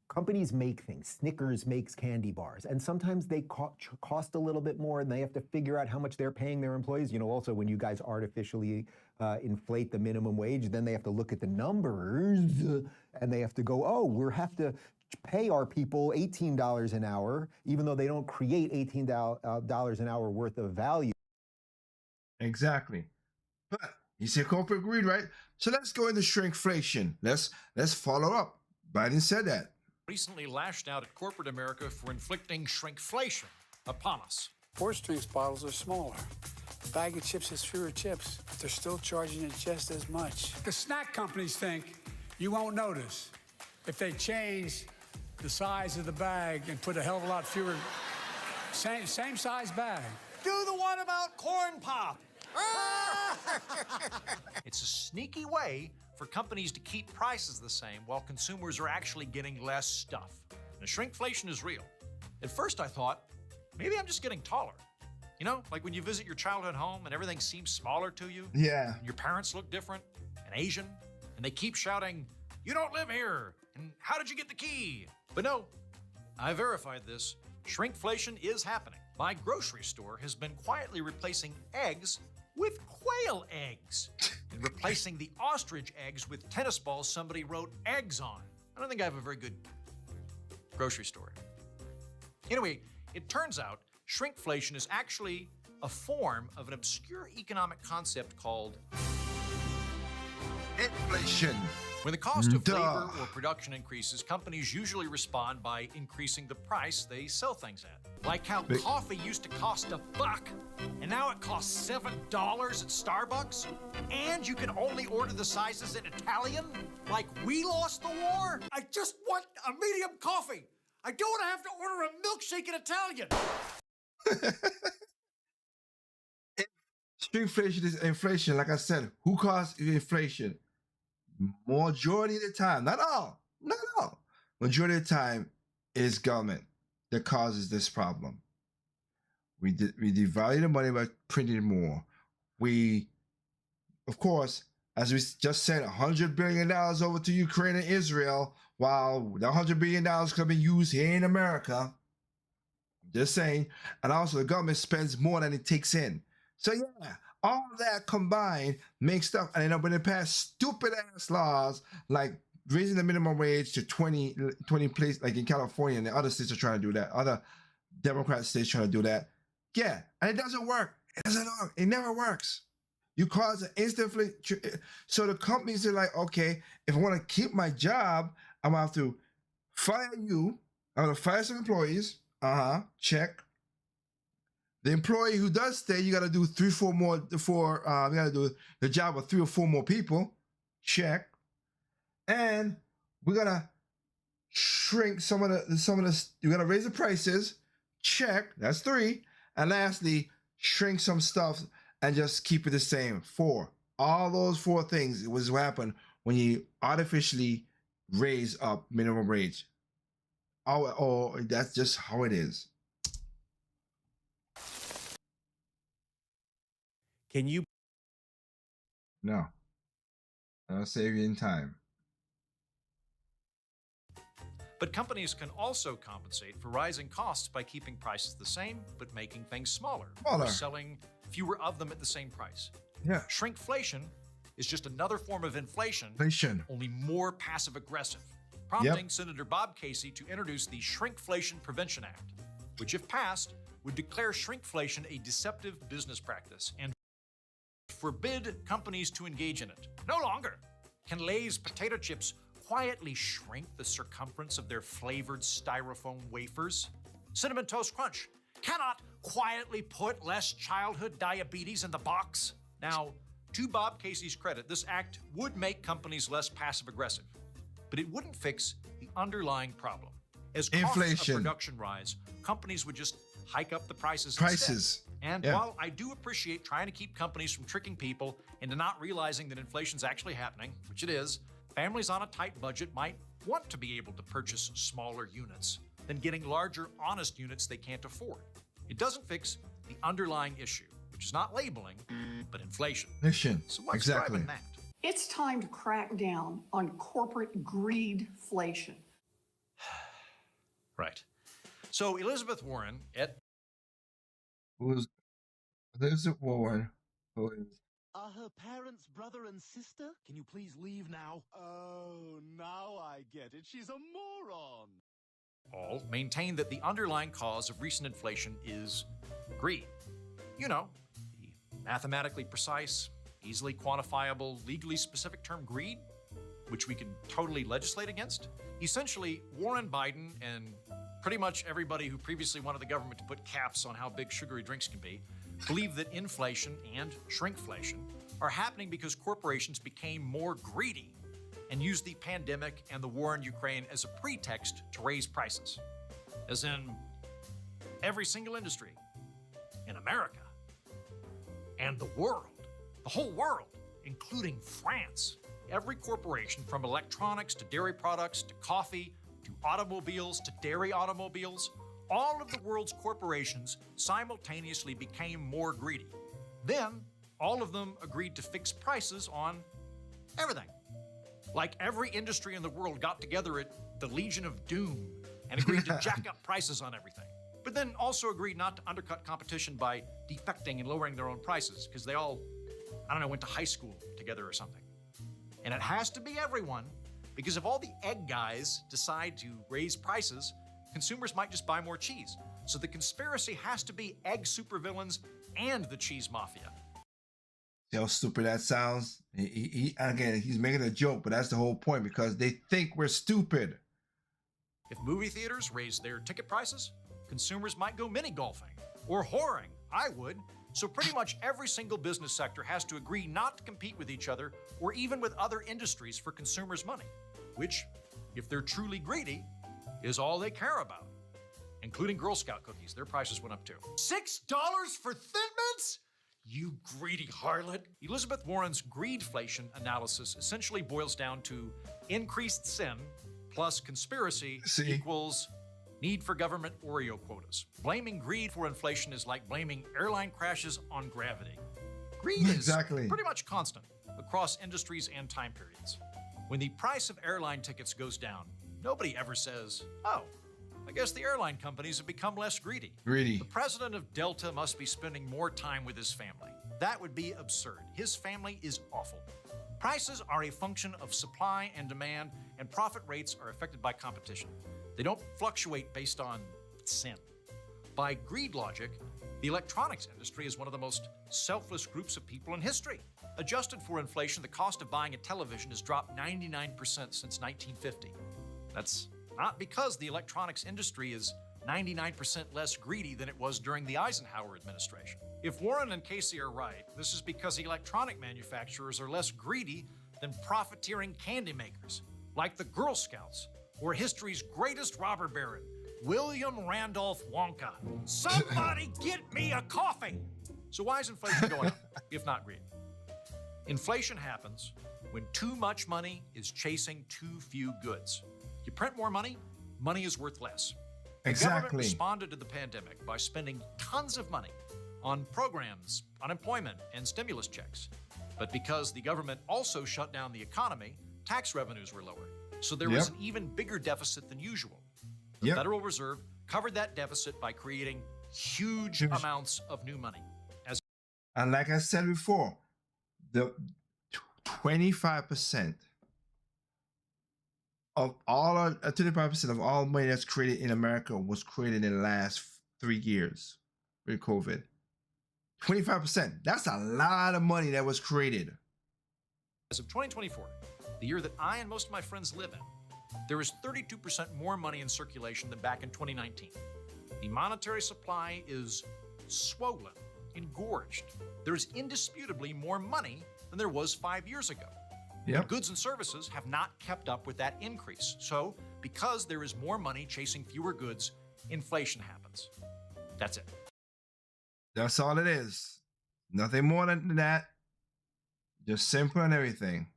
Companies make things. Snickers makes candy bars, and sometimes they cost a little bit more, and they have to figure out how much they're paying their employees. Also, when you guys artificially inflate the minimum wage, then they have to look at the numbers, and they have to go, oh, we have to pay our people $18 an hour, even though they don't create $18 an hour worth of value. Exactly. But you said corporate greed, right? So let's go into shrinkflation. Let's follow up. Biden said that. Recently lashed out at corporate America for inflicting shrinkflation upon us. Force drinks bottles are smaller. A bag of chips has fewer chips, but they're still charging it just as much. The snack companies think you won't notice if they change the size of the bag and put a hell of a lot fewer, same size bag. Do the one about corn pop. It's a sneaky way for companies to keep prices the same while consumers are actually getting less stuff. The shrinkflation is real. At first I thought, maybe I'm just getting taller. Like when you visit your childhood home and everything seems smaller to you. Yeah. And your parents look different and Asian, and they keep shouting, You don't live here. And how did you get the key? But no, I verified this. Shrinkflation is happening. My grocery store has been quietly replacing eggs with quail eggs and replacing the ostrich eggs with tennis balls somebody wrote eggs on. I don't think I have a very good grocery store. Anyway, it turns out shrinkflation is actually a form of an obscure economic concept called inflation. When the cost of labor or production increases, companies usually respond by increasing the price they sell things at. Like how coffee used to cost $1, and now it costs $7 at Starbucks? And you can only order the sizes in Italian? Like we lost the war? I just want a medium coffee. I don't want to have to order a milkshake in Italian. Shrinkflation is inflation. Like I said, who caused inflation? Majority of the time, not all, majority of the time is government that causes this problem. We devalue the money by printing more. We, of course, as we just said, $100 billion over to Ukraine and Israel, while the $100 billion could be used here in America. Just saying. And also the government spends more than it takes in. So yeah, all of that combined makes stuff, and then when they pass stupid ass laws like raising the minimum wage to 20 places, like in California, and the other states are trying to do that, other Democrat states trying to do that. Yeah, and it doesn't work. It doesn't work. It never works. You cause an instant so the companies are like, okay, if I want to keep my job, I'm gonna have to fire you. I'm gonna fire some employees. Check. The employee who does stay, you got to do you got to do the job of 3 or 4 more people. Check. And we're going to shrink some of the, you got to raise the prices. Check. That's 3. And lastly, shrink some stuff and just keep it the same. 4. All those 4 things was what happened when you artificially raise up minimum wage. Oh, that's just how it is. Can you? No. I'll save you in time. But companies can also compensate for rising costs by keeping prices the same, but making things smaller. Or selling fewer of them at the same price. Yeah. Shrinkflation is just another form of inflation. Only more passive-aggressive, prompting Senator Bob Casey to introduce the Shrinkflation Prevention Act, which, if passed, would declare shrinkflation a deceptive business practice and forbid companies to engage in it. No longer can Lay's potato chips quietly shrink the circumference of their flavored styrofoam wafers. Cinnamon Toast Crunch cannot quietly put less childhood diabetes in the box. Now, to Bob Casey's credit, this act would make companies less passive-aggressive, but it wouldn't fix the underlying problem. As costs of production rise, companies would just hike up the prices instead. And while I do appreciate trying to keep companies from tricking people into not realizing that inflation's actually happening, which it is, families on a tight budget might want to be able to purchase smaller units than getting larger, honest units they can't afford. It doesn't fix the underlying issue, which is not labeling, but inflation. So what's driving that? It's time to crack down on corporate greedflation. Right. So Elizabeth Warren Elizabeth Warren, who is Are her parents brother and sister? Can you please leave now? Oh, now I get it. She's a moron. all maintain that the underlying cause of recent inflation is greed. You know, the mathematically precise, easily quantifiable, legally specific term greed, which we can totally legislate against. Essentially, Warren Biden and pretty much everybody who previously wanted the government to put caps on how big sugary drinks can be believe that inflation and shrinkflation are happening because corporations became more greedy and used the pandemic and the war in Ukraine as a pretext to raise prices. As in, every single industry in America and the world, the whole world, including France, every corporation from electronics to dairy products to coffee to automobiles to dairy automobiles, all of the world's corporations simultaneously became more greedy. Then, all of them agreed to fix prices on everything. Like every industry in the world got together at the Legion of Doom and agreed to jack up prices on everything. But then also agreed not to undercut competition by defecting and lowering their own prices because they all, I don't know, went to high school together or something. And it has to be everyone, because if all the egg guys decide to raise prices, consumers might just buy more cheese. So the conspiracy has to be egg supervillains and the cheese mafia. See how stupid that sounds? Again, he's making a joke, but that's the whole point, because they think we're stupid. If movie theaters raise their ticket prices, consumers might go mini golfing or whoring. I would. So pretty much every single business sector has to agree not to compete with each other or even with other industries for consumers' money, which, if they're truly greedy, is all they care about, including Girl Scout cookies. Their prices went up too. $6 for Thin Mints? You greedy harlot. Elizabeth Warren's greedflation analysis essentially boils down to increased sin plus conspiracy equals need for government Oreo quotas. Blaming greed for inflation is like blaming airline crashes on gravity. Greed is pretty much constant across industries and time periods. When the price of airline tickets goes down, nobody ever says, oh, I guess the airline companies have become less greedy. The president of Delta must be spending more time with his family. That would be absurd. His family is awful. Prices are a function of supply and demand, and profit rates are affected by competition. They don't fluctuate based on sin. By greed logic, the electronics industry is one of the most selfless groups of people in history. Adjusted for inflation, the cost of buying a television has dropped 99% since 1950. That's not because the electronics industry is 99% less greedy than it was during the Eisenhower administration. If Warren and Casey are right, this is because electronic manufacturers are less greedy than profiteering candy makers, like the Girl Scouts, or history's greatest robber baron, William Randolph Wonka. Somebody get me a coffee! So why is inflation going up, if not greed? Inflation happens when too much money is chasing too few goods. You print more money, money is worth less. The government responded to the pandemic by spending tons of money on programs, unemployment, and stimulus checks. But because the government also shut down the economy, tax revenues were lower. So there was an even bigger deficit than usual. The Federal Reserve covered that deficit by creating huge amounts of new money. And like I said before, the 25% of all 25% of all money that's created in America was created in the last 3 years with COVID. 25%. That's a lot of money that was created. As of 2024, the year that I and most of my friends live in, there is 32% more money in circulation than back in 2019. The monetary supply is swollen, engorged. There's indisputably more money than there was 5 years ago. But goods and services have not kept up with that increase. So, because there is more money chasing fewer goods, inflation happens. That's it. That's all it is. Nothing more than that. Just simple and everything.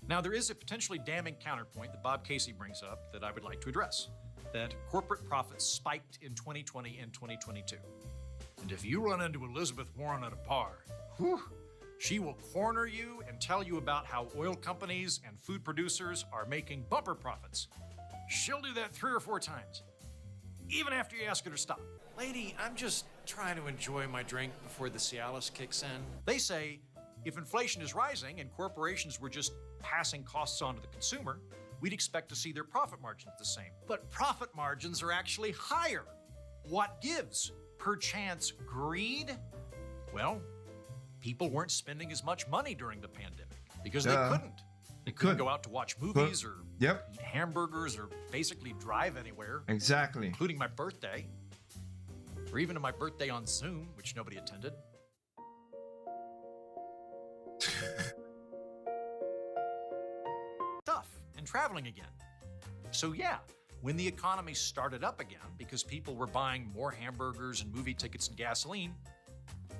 Now, there is a potentially damning counterpoint that Bob Casey brings up that I would like to address, that corporate profits spiked in 2020 and 2022. And if you run into Elizabeth Warren at a bar, she will corner you and tell you about how oil companies and food producers are making bumper profits. She'll do that 3 or 4 times, even after you ask her to stop. Lady, I'm just trying to enjoy my drink before the Cialis kicks in. They say if inflation is rising and corporations were just passing costs on to the consumer, we'd expect to see their profit margins the same. But profit margins are actually higher. What gives? Perchance greed? Well, people weren't spending as much money during the pandemic because they couldn't. They couldn't go out to watch movies or eat hamburgers or basically drive anywhere. Exactly. Including my birthday. Or even to my birthday on Zoom, which nobody attended. Stuff and traveling again. So yeah, when the economy started up again because people were buying more hamburgers and movie tickets and gasoline,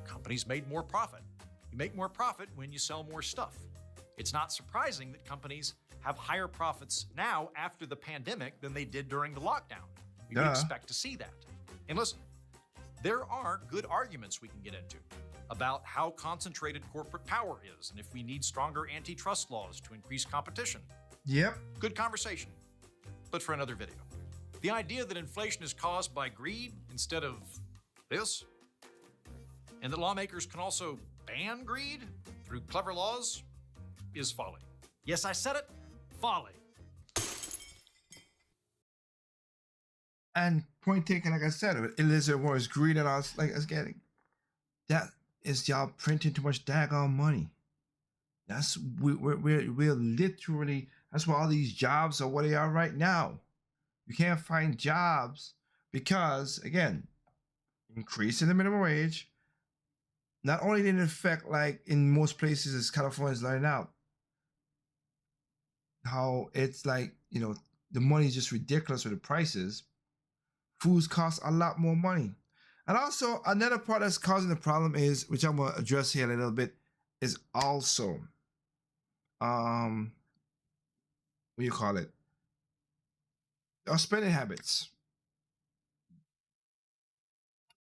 companies made more profit. You make more profit when you sell more stuff. It's not surprising that companies have higher profits now after the pandemic than they did during the lockdown. We would expect to see that. And listen, There are good arguments we can get into about how concentrated corporate power is and if we need stronger antitrust laws to increase competition. Yep. Good conversation, but for another video. The idea that inflation is caused by greed instead of this, and that lawmakers can also ban greed through clever laws, is folly. Yes, I said it, folly. And point taken, like I said, Elizabeth Warren's greed and us, like us getting that is y'all printing too much daggone money. That's we're literally, that's why all these jobs are what they are right now. You can't find jobs because, again, increasing the minimum wage not only didn't affect, like in most places as California's learning out, how it's like, you know, the money is just ridiculous with the prices. Foods cost a lot more money. And also another part that's causing the problem is, which I'm gonna address here in a little bit, is also what do you call it? Our spending habits.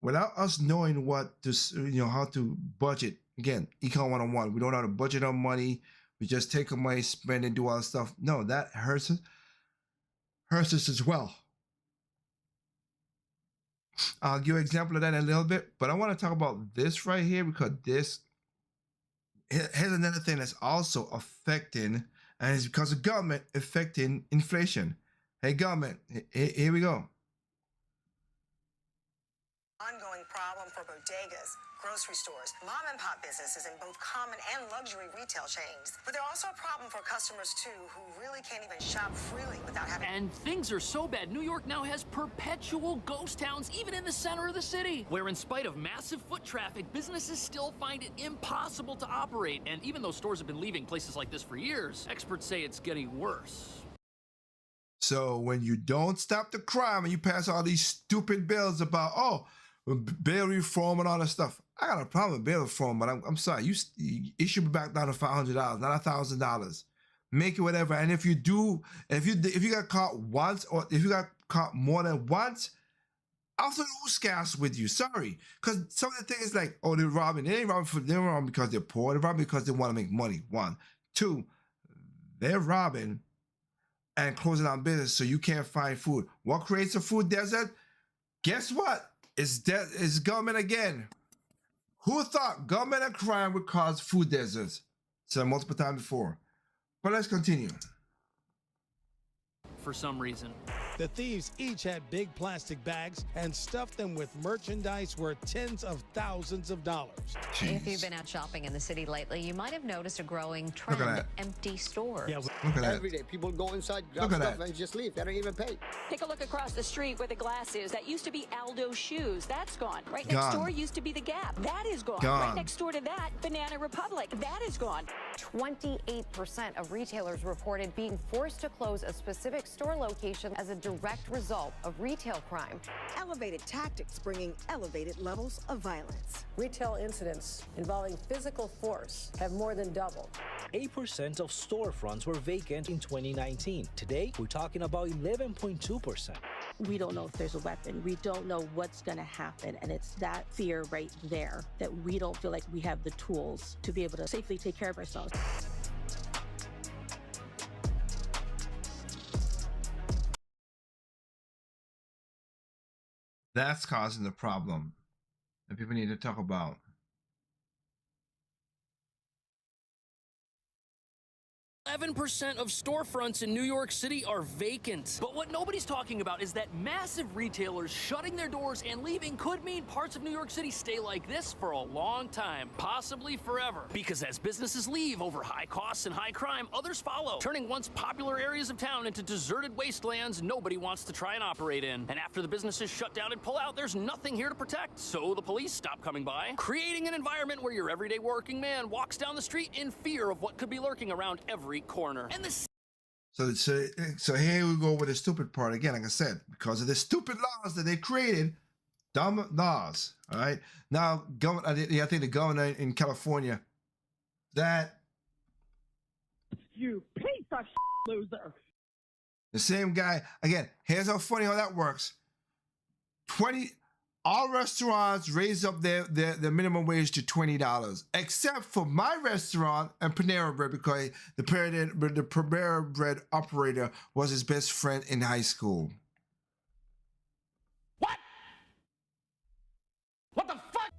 Without us knowing what to, you know, how to budget. Again, Econ 101. We don't know how to budget our money. We just take our money, spend and do all this stuff. No, that hurts us. Hurts us as well. I'll give you an example of that in a little bit, but I want to talk about this right here because this, here's another thing that's also affecting, and it's because of government affecting inflation. Hey, government, here we go. Ongoing problem for bodegas, grocery stores, mom and pop businesses in both common and luxury retail chains. But they're also a problem for customers too, who really can't even shop freely without having. And things are so bad, New York now has perpetual ghost towns even in the center of the city, where in spite of massive foot traffic, businesses still find it impossible to operate. And even though stores have been leaving places like this for years, experts say it's getting worse. So when you don't stop the crime and you pass all these stupid bills about, oh, bail reform and all that stuff. I got a problem with bail reform, but I'm sorry. You should be back down to $500, not $1,000. Make it whatever. And if you do, if you got caught once, or if you got caught more than once, I'll throw those gas with you. Sorry, because some of the things like, oh, they're robbing. They ain't robbing because they're poor. They're robbing because they want to make money. One, two, they're robbing and closing down business so you can't find food. What creates a food desert? Guess what? It's government again. Who thought government and crime would cause food deserts? Said multiple times before. But let's continue. For some reason. The thieves each had big plastic bags and stuffed them with merchandise worth tens of thousands of dollars. Jeez. If you've been out shopping in the city lately, you might have noticed a growing trend of empty stores. Yeah, look at that. Every day, people go inside, grab stuff, and just leave. They don't even pay. Take a look across the street where the glass is. That used to be Aldo's Shoes. That's gone. Right next door used to be the Gap. That is gone. Right next door to that, Banana Republic. That is gone. 28% of retailers reported being forced to close a specific store location as a direct result of retail crime. Elevated tactics bringing elevated levels of violence. Retail incidents involving physical force have more than doubled. 8% of storefronts were vacant in 2019. Today, we're talking about 11.2%. We don't know if there's a weapon. We don't know what's going to happen. And it's that fear right there that we don't feel like we have the tools to be able to safely take care of ourselves. That's causing the problem that people need to talk about. 11% of storefronts in New York City are vacant. But what nobody's talking about is that massive retailers shutting their doors and leaving could mean parts of New York City stay like this for a long time, possibly forever. Because as businesses leave over high costs and high crime, others follow, turning once popular areas of town into deserted wastelands nobody wants to try and operate in. And after the businesses shut down and pull out, there's nothing here to protect, so the police stop coming by, creating an environment where your everyday working man walks down the street in fear of what could be lurking around every corner. And this. So here we go with the stupid part again. Like I said, because of the stupid laws that they created, dumb laws. All right. Now, I think the governor in California, that you piece of loser. The same guy again. Here's how funny how that works. all restaurants raised up their minimum wage to $20, except for my restaurant and Panera Bread, because the Panera Bread operator was his best friend in high school. What the fuck?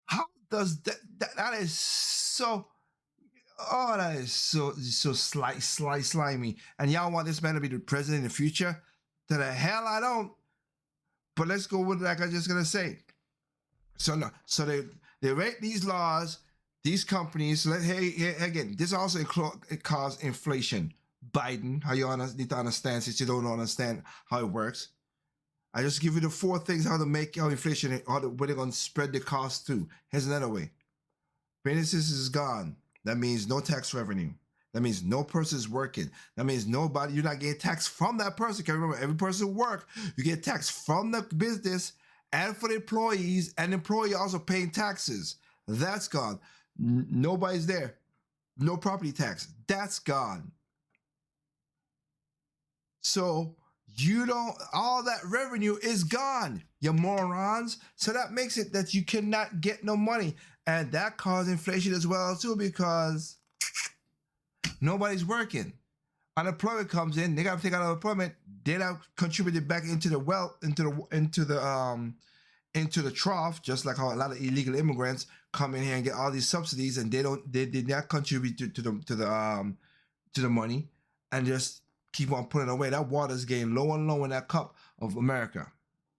How does that is so, oh, that is so slimy. And y'all want this man to be the president in the future? To the hell I don't. But let's go with, like I just gonna say. So no, so they rate these laws, these companies. Hey, again, this also causes inflation. Biden, how you need to understand, since you don't understand how it works. I just give you the 4 things how inflation, where they're gonna spread the cost to. Here's another way. Businesses is gone. That means no tax revenue. That means no person is working. That means nobody, you're not getting taxed from that person. Because remember, every person who work, you get taxed from the business and for the employees, and the employee also paying taxes. That's gone. Nobody's there. No property tax. That's gone. So all that revenue is gone, you morons. So that makes it that you cannot get no money. And that causes inflation as well too, because nobody's working. Unemployment comes in. They got to take out unemployment. They not contributed back into the wealth, into the trough, just like how a lot of illegal immigrants come in here and get all these subsidies, and they did not contribute to the money, and just keep on putting away. That water's getting lower and lower in that cup of America.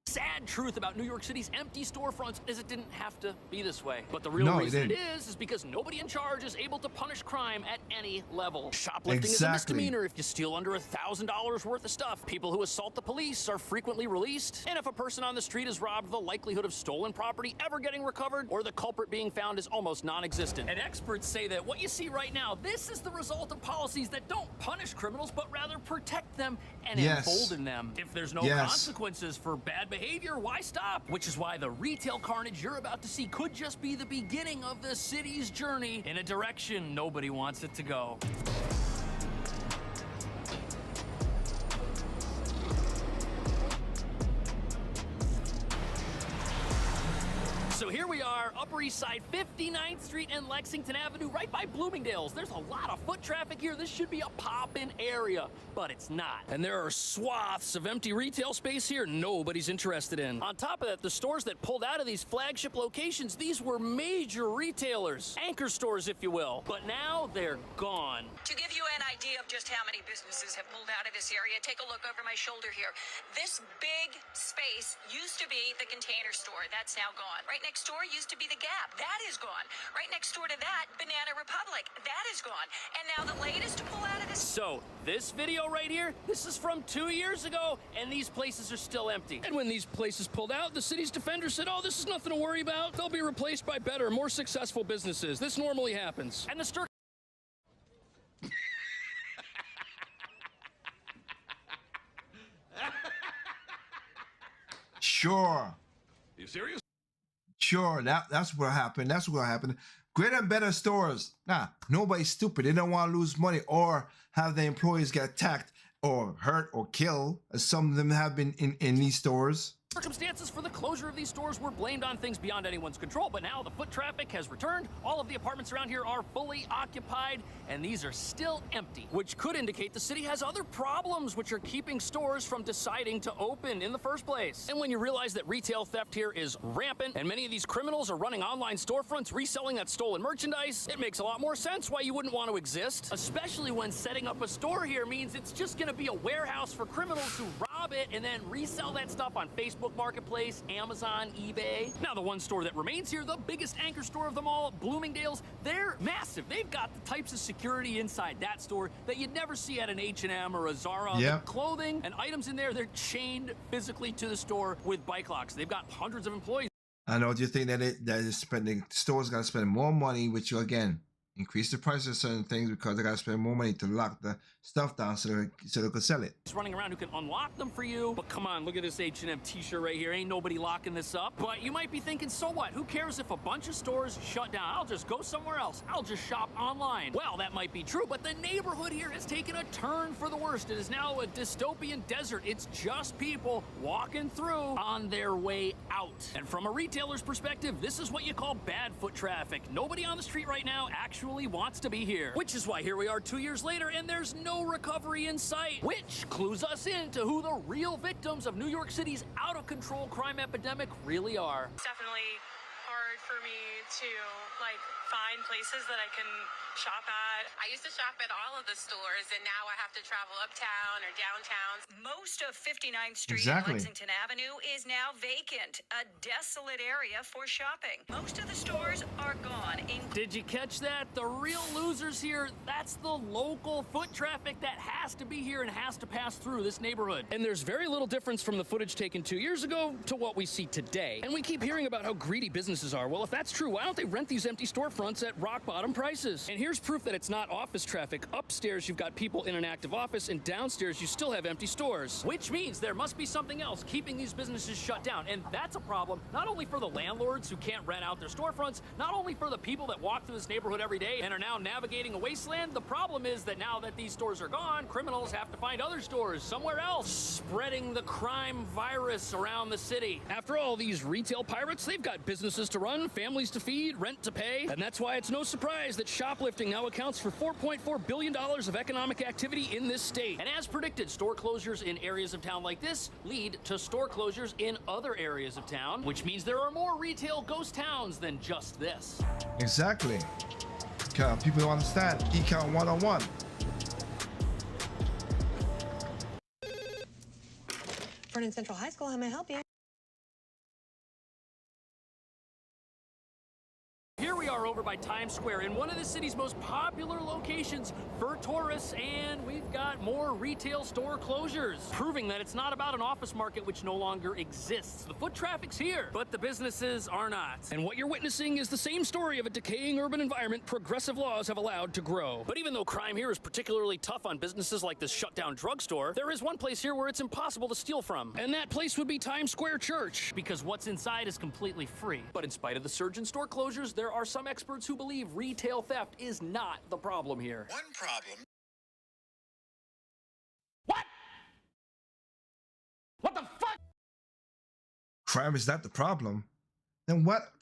Sad truth about New York City's empty storefronts is it didn't have to be this way. But the real reason it is because nobody in charge is able to punish crime at any level. Shoplifting is a misdemeanor if you steal under $1,000 worth of stuff. People who assault the police are frequently released. And if a person on the street is robbed, the likelihood of stolen property ever getting recovered or the culprit being found is almost non-existent. And experts say that what you see right now, this is the result of policies that don't punish criminals, but rather protect them and embolden them. If there's no consequences for bad behavior, why stop? Which is why the retail carnage you're about to see could just be the beginning of the city's journey in a direction nobody wants it to go. So here we are, Upper East Side, 59th Street and Lexington Avenue, right by Bloomingdale's. There's a lot of foot traffic here. This should be a poppin' area, but it's not. And there are swaths of empty retail space here nobody's interested in. On top of that, the stores that pulled out of these flagship locations, these were major retailers, anchor stores, if you will. But now they're gone. To give you an idea of just how many businesses have pulled out of this area, take a look over my shoulder here. This big space used to be the Container Store. That's now gone. Right next door used to be the Gap. That is gone. Right next door to that, Banana Republic. That is gone. And now the latest to pull out of this... So, this video right here, this is from 2 years ago, and these places are still empty. And when these places pulled out, the city's defenders said, oh, this is nothing to worry about. They'll be replaced by better, more successful businesses. This normally happens. And the stir... Sure. You serious? Sure, that's what happened. That's what happened. Greater and better stores. Nah, nobody's stupid. They don't want to lose money or have their employees get attacked or hurt or killed, as some of them have been in these stores. Circumstances for the closure of these stores were blamed on things beyond anyone's control, but now the foot traffic has returned. All of the apartments around here are fully occupied, and these are still empty, which could indicate the city has other problems which are keeping stores from deciding to open in the first place. And when you realize that retail theft here is rampant, and many of these criminals are running online storefronts reselling that stolen merchandise, it makes a lot more sense why you wouldn't want to exist, especially when setting up a store here means it's just going to be a warehouse for criminals who rob it and then resell that stuff on Facebook Marketplace, Amazon, eBay. Now, the one store that remains here, the biggest anchor store of them all, Bloomingdale's, they're massive. They've got the types of security inside that store that you'd never see at an H&M or a Zara. The clothing and items in there, they're chained physically to the store with bike locks. They've got hundreds of employees. I know. Do you think that stores got to spend more money, which again increase the price of certain things because they got to spend more money to lock the stuff down so they could sell it. Running around who can unlock them for you. But come on, look at this H&M t-shirt right here. Ain't nobody locking this up. But you might be thinking, so what? Who cares if a bunch of stores shut down? I'll just go somewhere else. I'll just shop online. Well, that might be true, but the neighborhood here has taken a turn for the worst. It is now a dystopian desert. It's just people walking through on their way out. And from a retailer's perspective, this is what you call bad foot traffic. Nobody on the street right now actually wants to be here. Which is why here we are 2 years later and there's no recovery in sight. Which clues us into who the real victims of New York City's out-of-control crime epidemic really are. It's definitely hard for me to find places that I can shop at. I used to shop at all of the stores, and now I have to travel uptown or downtown. Most of 59th Street Exactly. and Lexington Avenue is now vacant, a desolate area for shopping. Most of the stores are gone. Did you catch that? The real losers here, that's the local foot traffic that has to be here and has to pass through this neighborhood. And there's very little difference from the footage taken 2 years ago to what we see today. And we keep hearing about how greedy businesses are. Well, if that's true, why don't they rent these empty storefronts at rock bottom prices? And here's proof that it's not office traffic. Upstairs, you've got people in an active office, and downstairs, you still have empty stores. Which means there must be something else keeping these businesses shut down. And that's a problem, not only for the landlords who can't rent out their storefronts, not only for the people that walk through this neighborhood every day and are now navigating a wasteland. The problem is that now that these stores are gone, criminals have to find other stores somewhere else, spreading the crime virus around the city. After all, these retail pirates, they've got businesses to run, families to feed, rent to pay, and that's why it's no surprise that shoplifting now accounts for $4.4 billion of economic activity in this state. And as predicted, store closures in areas of town like this lead to store closures in other areas of town, which means there are more retail ghost towns than just this. Exactly. People don't understand. Econ 101. Vernon Central High School, how may I help you? Here we are over by Times Square in one of the city's most popular locations for tourists, and we've got more retail store closures, proving that it's not about an office market which no longer exists. The foot traffic's here, but the businesses are not. And what you're witnessing is the same story of a decaying urban environment progressive laws have allowed to grow. But even though crime here is particularly tough on businesses like this shut-down drugstore, there is one place here where it's impossible to steal from, and that place would be Times Square Church, because what's inside is completely free. But in spite of the surge in store closures, there are some experts who believe retail theft is not the problem here. One problem. What the fuck? Crime is not the problem. Then what?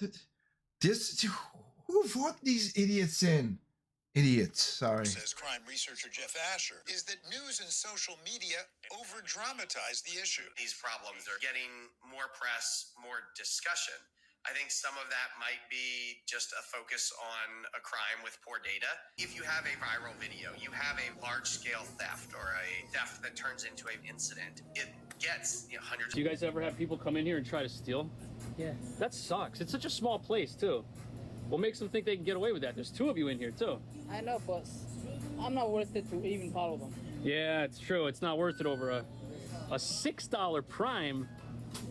Who brought these idiots in? Idiots, sorry. Says crime researcher Jeff Asher, is that news and social media over-dramatize the issue. These problems are getting more press, more discussion. I think some of that might be just a focus on a crime with poor data. If you have a viral video, you have a large-scale theft or a theft that turns into an incident, it gets hundreds. Do you guys ever have people come in here and try to steal? Yeah. That sucks. It's such a small place, too. What makes them think they can get away with that? There's two of you in here, too. I know, but I'm not worth it to even follow them. Yeah, it's true. It's not worth it over a $6 prime.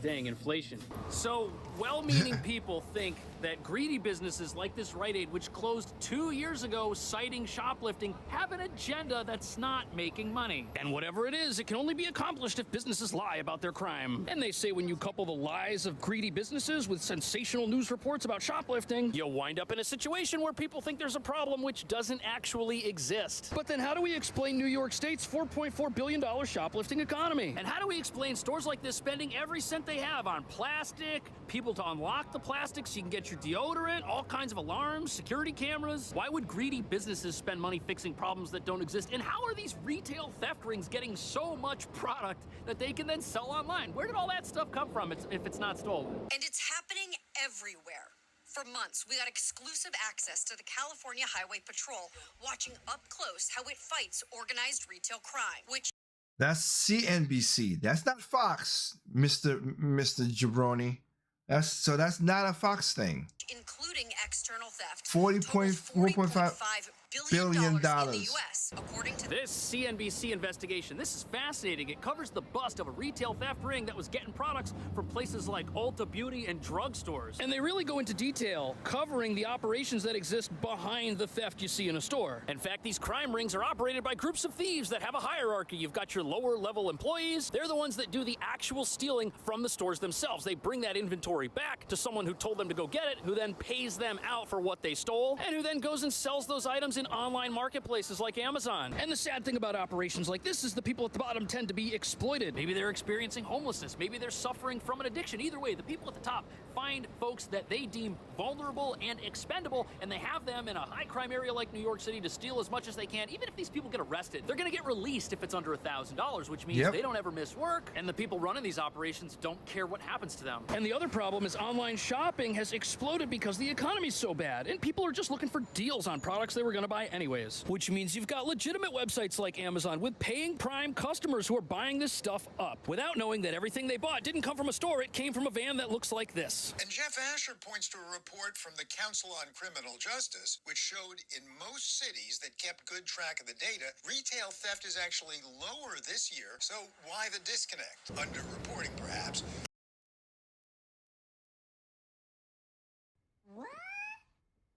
Dang, inflation. So, well-meaning people think that greedy businesses like this Rite Aid, which closed 2 years ago citing shoplifting, have an agenda that's not making money. And whatever it is, it can only be accomplished if businesses lie about their crime. And they say when you couple the lies of greedy businesses with sensational news reports about shoplifting, you'll wind up in a situation where people think there's a problem which doesn't actually exist. But then how do we explain New York State's $4.4 billion shoplifting economy? And how do we explain stores like this spending every cent they have on plastic, people to unlock the plastic so you can get your deodorant, all kinds of alarms, security cameras? Why would greedy businesses spend money fixing problems that don't exist? And how are these retail theft rings getting so much product that they can then sell online? Where did all that stuff come from if it's not stolen? And it's happening everywhere. For months, we got exclusive access to the California Highway Patrol, watching up close how it fights organized retail crime, which That's CNBC. That's not Fox, Mr. Jabroni. That's not a Fox thing. including external theft, 40.4.5 billion dollars in the U.S., according to this CNBC investigation. This is fascinating. It covers the bust of a retail theft ring that was getting products from places like Ulta Beauty and drugstores. And they really go into detail covering the operations that exist behind the theft you see in a store. In fact, these crime rings are operated by groups of thieves that have a hierarchy. You've got your lower level employees. They're the ones that do the actual stealing from the stores themselves. They bring that inventory back to someone who told them to go get it, who then pays them out for what they stole, and who then goes and sells those items in online marketplaces like Amazon. And the sad thing about operations like this is the people at the bottom tend to be exploited. Maybe they're experiencing homelessness. Maybe they're suffering from an addiction. Either way, the people at the top find folks that they deem vulnerable and expendable, and they have them in a high crime area like New York City to steal as much as they can. Even if these people get arrested, they're going to get released if it's under $1,000, which means they don't ever miss work, and the people running these operations don't care what happens to them. And the other problem is online shopping has exploded because the economy's so bad, and people are just looking for deals on products they were going to buy anyways. Which means you've got legitimate websites like Amazon with paying Prime customers who are buying this stuff up without knowing that everything they bought didn't come from a store. It came from a van that looks like this. And Jeff Asher points to a report from the Council on Criminal Justice, which showed in most cities that kept good track of the data, retail theft is actually lower this year. So why the disconnect? Under-reporting, perhaps.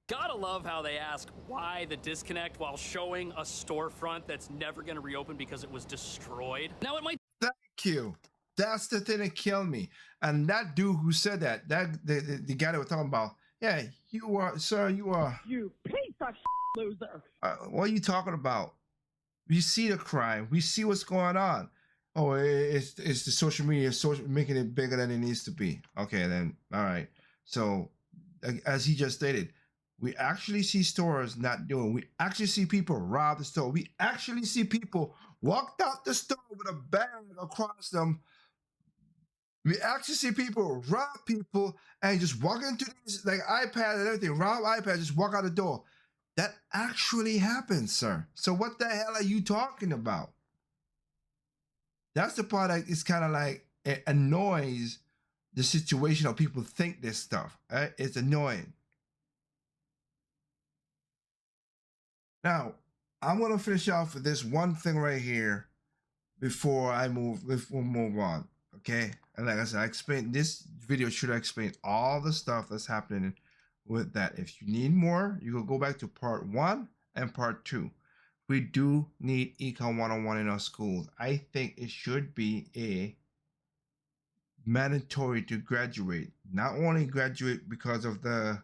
Gotta love how they ask why the disconnect while showing a storefront that's never gonna reopen because it was destroyed. Now it might— Thank you. That's the thing that killed me. And that dude who said that, the guy that we're talking about, yeah, you are, sir, you are. You piece of loser. What are you talking about? We see the crime. We see what's going on. Oh, it's the social media making it bigger than it needs to be. Okay, then, all right. So, as he just stated, we actually see stores not doing. We actually see people rob the store. We actually see people walk out the store with a bag across them. We actually see people rob people and just walk into these like iPads and everything, rob iPads, just walk out the door. That actually happens, sir. So what the hell are you talking about? That's the part that is kind of like it annoys the situation of people think this stuff. Right? It's annoying. Now, I'm gonna finish off with this one thing right here before we'll move on. Okay, and like I said, I explained this video should explain all the stuff that's happening with that. If you need more, you can go back to part 1 and part 2. We do need Econ 101 in our schools. I think it should be a mandatory to graduate. Not only graduate because of the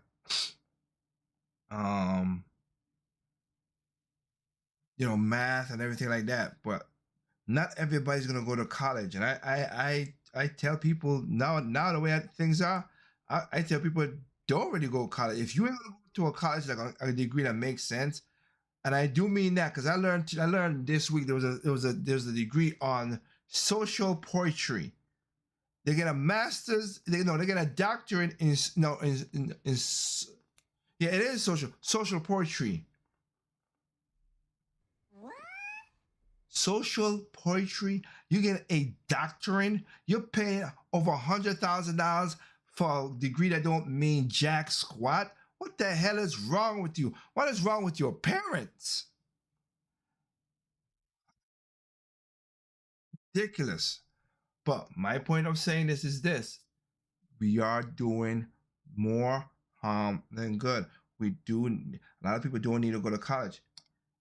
math and everything like that, but not everybody's gonna go to college. And I tell people now the way things are, I tell people don't really go to college. If you ain't gonna go to a college like a degree that makes sense, and I do mean that because I learned this week there was a degree on social poetry. They get a master's, they get a doctorate in yeah, it is social poetry. Social poetry, you get a doctorate, you're paying over $100,000 for a degree that don't mean jack squat. What the hell is wrong with you? What is wrong with your parents? Ridiculous. But my point of saying this is this: we are doing more harm than good. A lot of people don't need to go to college.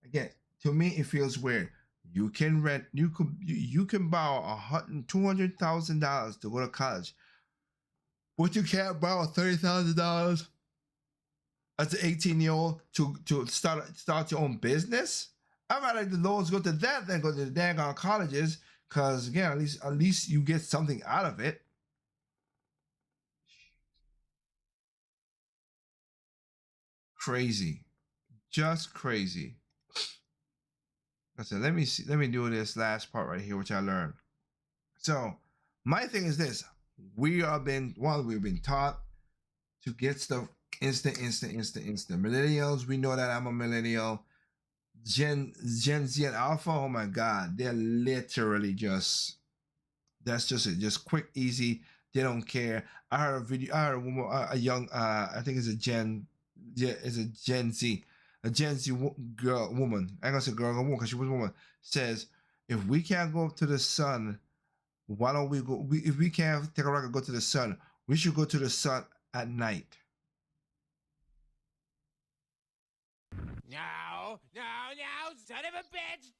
Again, to me, it feels weird. You can rent, you can borrow $200,000 to go to college, but you can't borrow $30,000 as an 18-year-old to start your own business. I'd rather the loans go to that than go to the dang on colleges, because again, at least you get something out of it. Crazy, just crazy. I said, let me do this last part right here, which I learned. So my thing is this: we've been taught to get stuff instant. Millennials, we know that. I'm a millennial. Gen Z and Alpha, oh my God, they're literally that's just it, just quick, easy. They don't care. I heard a young, I think it's a Gen Z. a Gen Z woman, I ain't gonna say girl or woman because she was a woman, says, if we can't go up to the sun, why don't we go? If we can't take a rocket and go to the sun, we should go to the sun at night. No, son of a bitch!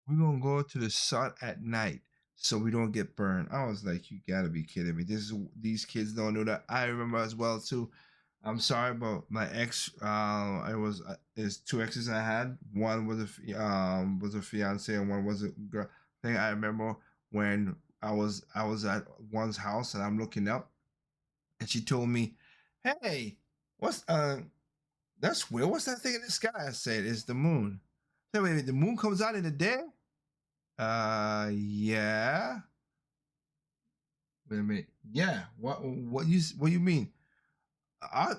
We're gonna go to the sun at night so we don't get burned. I was like, you gotta be kidding me. These kids don't know that. I remember as well too. I'm sorry, but my ex, I was there's two exes I had. One was a fiance and one was a girl. Thing I remember when I was at one's house and I'm looking up, and she told me, "Hey, what's that's weird. What's that thing in the sky?" I said, "It's the moon." I said, wait, the moon comes out in the day? Yeah. Wait a minute. Yeah. What you mean?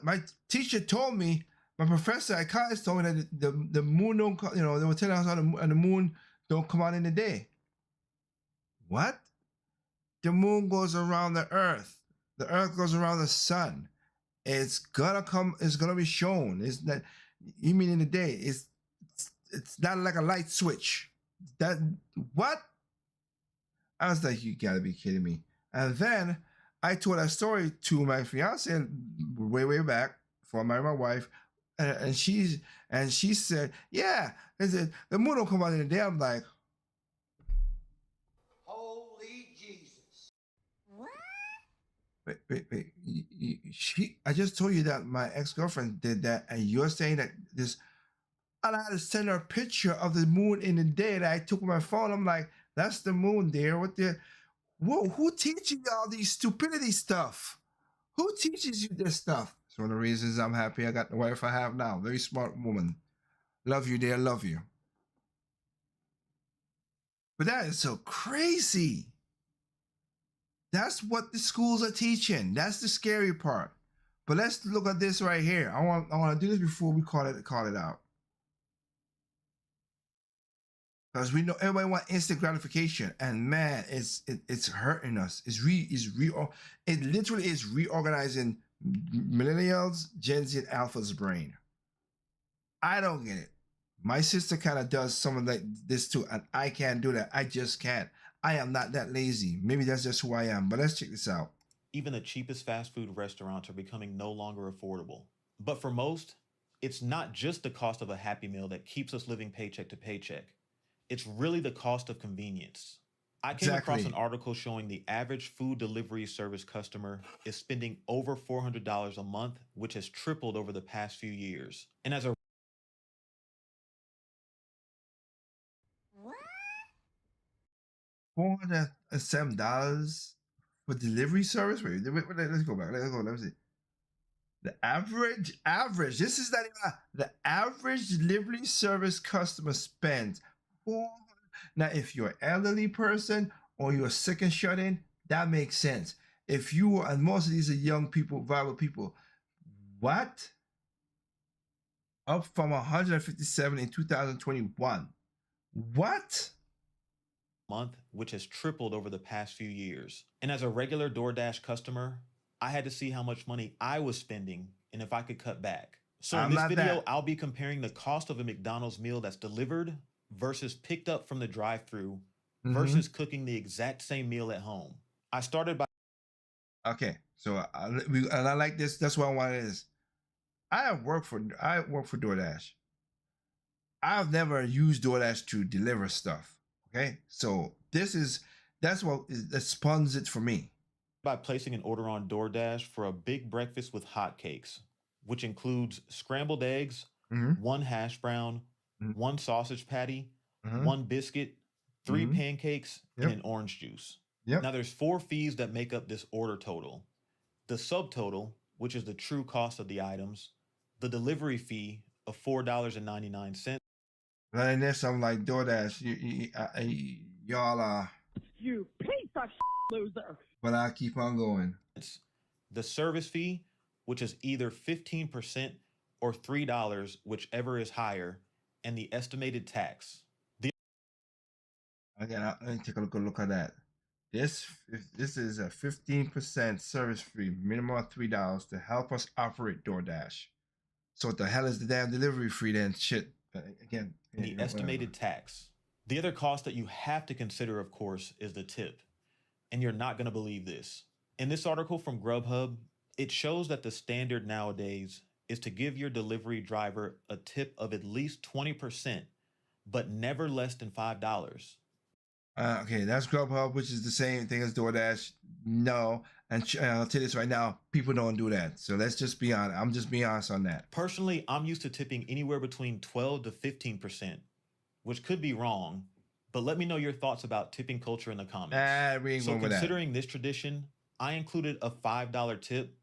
My teacher told me, my professor at college told me that the moon don't come, they were telling us how the moon don't come out in the day. What? The moon goes around the earth. The earth goes around the sun. It's gonna be shown. It's not, you mean in the day. It's not like a light switch. That what? I was like, you gotta be kidding me. And then I told that story to my fiance way back before I married my wife, and she said, "Yeah, the moon don't come out in the day." I'm like, Holy Jesus! wait. I just told you that my ex-girlfriend did that, and you're saying that this. And I had to send her a picture of the moon in the day that I took with my phone. I'm like, that's the moon there. Whoa, who teaches you all these stupidity stuff? Who teaches you this stuff? It's one of the reasons I'm happy I got the wife I have now. Very smart woman. Love you, dear. Love you. But that is so crazy. That's what the schools are teaching. That's the scary part. But let's look at this right here. I want to do this before we call it out. Because we know everybody wants instant gratification, and man, it's hurting us. It literally is reorganizing millennials, Gen Z, and Alpha's brain. I don't get it. My sister kind of does some of this too, and I can't do that. I just can't. I am not that lazy. Maybe that's just who I am. But let's check this out. Even the cheapest fast food restaurants are becoming no longer affordable. But for most, it's not just the cost of a Happy Meal that keeps us living paycheck to paycheck. It's really the cost of convenience. I came across an article showing the average food delivery service customer is spending over $400 a month, which has tripled over the past few years. And as a $407 for delivery service? Wait, let's go back. Let's see. The average, this is not even the average delivery service customer spends $400. Now, if you're an elderly person or you're sick and shut in, that makes sense. If you are, and most of these are young people, viable people, what? Up from 157 in 2021. What? Month, which has tripled over the past few years. And as a regular DoorDash customer, I had to see how much money I was spending and if I could cut back. So in this video, I'll be comparing the cost of a McDonald's meal that's delivered versus picked up from the drive-thru versus cooking the exact same meal at home. I started by... Okay, so I like this. That's what I wanted is. I work for DoorDash. I've never used DoorDash to deliver stuff. Okay, so that's what spuns it for me. By placing an order on DoorDash for a big breakfast with hotcakes, which includes scrambled eggs, one hash brown, one sausage patty, one biscuit, 3 pancakes, and an orange juice. Now there's 4 fees that make up this order total. The subtotal, which is the true cost of the items, the delivery fee of $4.99. And then something like DoorDash, y'all are... You piece of loser. But I keep on going. The service fee, which is either 15% or $3, whichever is higher, and the estimated tax. Again, let me take a look at that. This is a 15% service fee, minimum of $3 to help us operate DoorDash. So what the hell is the damn delivery fee then? Shit. Again. The estimated tax. The other cost that you have to consider, of course, is the tip. And you're not going to believe this. In this article from Grubhub, it shows that the standard nowadays is to give your delivery driver a tip of at least 20%, but never less than $5. Okay, that's Grubhub, which is the same thing as DoorDash. No, and I'll tell you this right now, people don't do that. So let's just be honest. I'm just being honest on that. Personally, I'm used to tipping anywhere between 12 to 15%, which could be wrong, but let me know your thoughts about tipping culture in the comments. So considering this tradition, I included a $5 tip,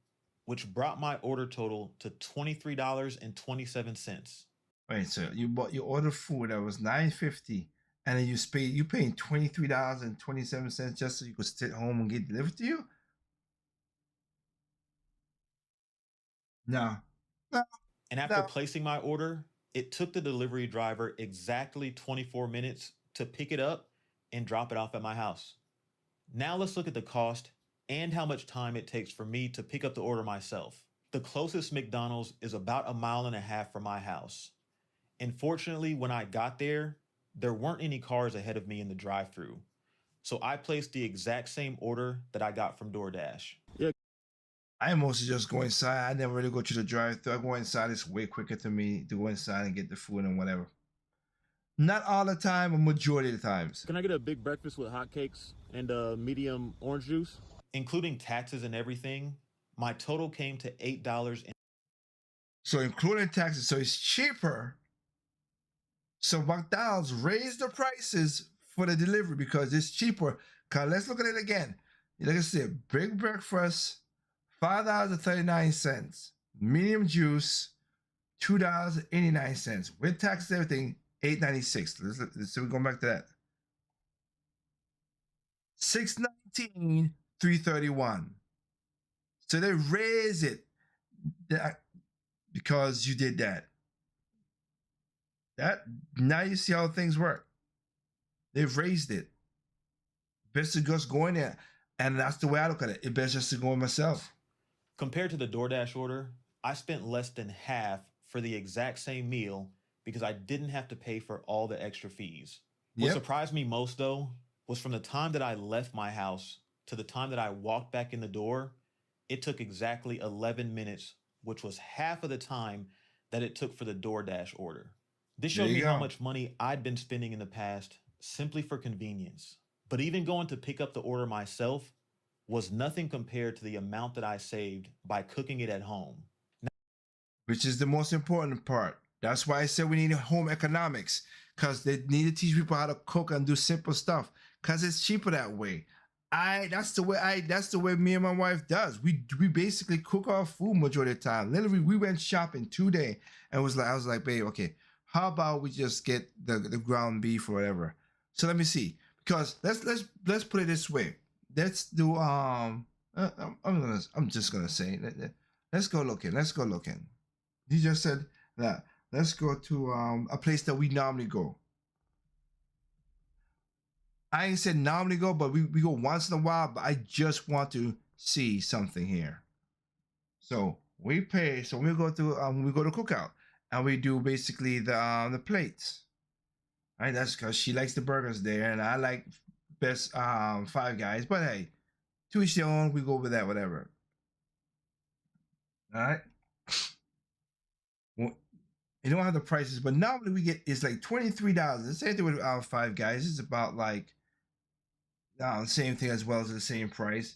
which brought my order total to $23.27. Wait, so you ordered food that was $9.50, and then you paying $23.27 just so you could sit home and get delivered to you? No. And after placing my order, it took the delivery driver exactly 24 minutes to pick it up and drop it off at my house. Now let's look at the cost and how much time it takes for me to pick up the order myself. The closest McDonald's is about 1.5 miles from my house. And fortunately, when I got there, there weren't any cars ahead of me in the drive-thru. So I placed the exact same order that I got from DoorDash. I mostly just go inside. I never really go to the drive-thru. I go inside. It's way quicker to me to go inside and get the food and whatever. Not all the time, a majority of the times. Can I get a big breakfast with hotcakes and a medium orange juice? Including taxes and everything, my total came to $8. So including taxes, so it's cheaper. So McDonald's raised the prices for the delivery because it's cheaper. Cause let's look at it again. Like I said, big breakfast, $5.39. Medium juice, $2.89. With taxes and everything, $8.96. So we're going back to that. $6.19, $3.31. So they raise it because you did that. Now you see how things work. They've raised it. Best to just go in there. And that's the way I look at it. It best just to go in myself. Compared to the DoorDash order, I spent less than half for the exact same meal because I didn't have to pay for all the extra fees. What surprised me most, though, was from the time that I left my house to the time that I walked back in the door, it took exactly 11 minutes, which was half of the time that it took for the DoorDash order. This showed me how much money I'd been spending in the past simply for convenience. But even going to pick up the order myself was nothing compared to the amount that I saved by cooking it at home. Which is the most important part. That's why I said we need home economics, because they need to teach people how to cook and do simple stuff, because it's cheaper that way. That's the way me and my wife does. We basically cook our food majority of the time. Literally, we went shopping today and I was like, babe, okay, how about we just get the ground beef or whatever? So let me see. Because let's put it this way. Let's do I'm just gonna say let's go looking. You just said that. Let's go to a place that we normally go. I ain't said normally go, but we go once in a while, but I just want to see something here. So we pay, so we go to Cookout and we do basically the plates. Right, that's because she likes the burgers there, and I like best Five Guys. But hey, to each their own. We go with that, whatever. All right. Well, you don't have the prices, but normally we get it's like $23. The same thing with Five Guys. It's about like same thing as well as the same price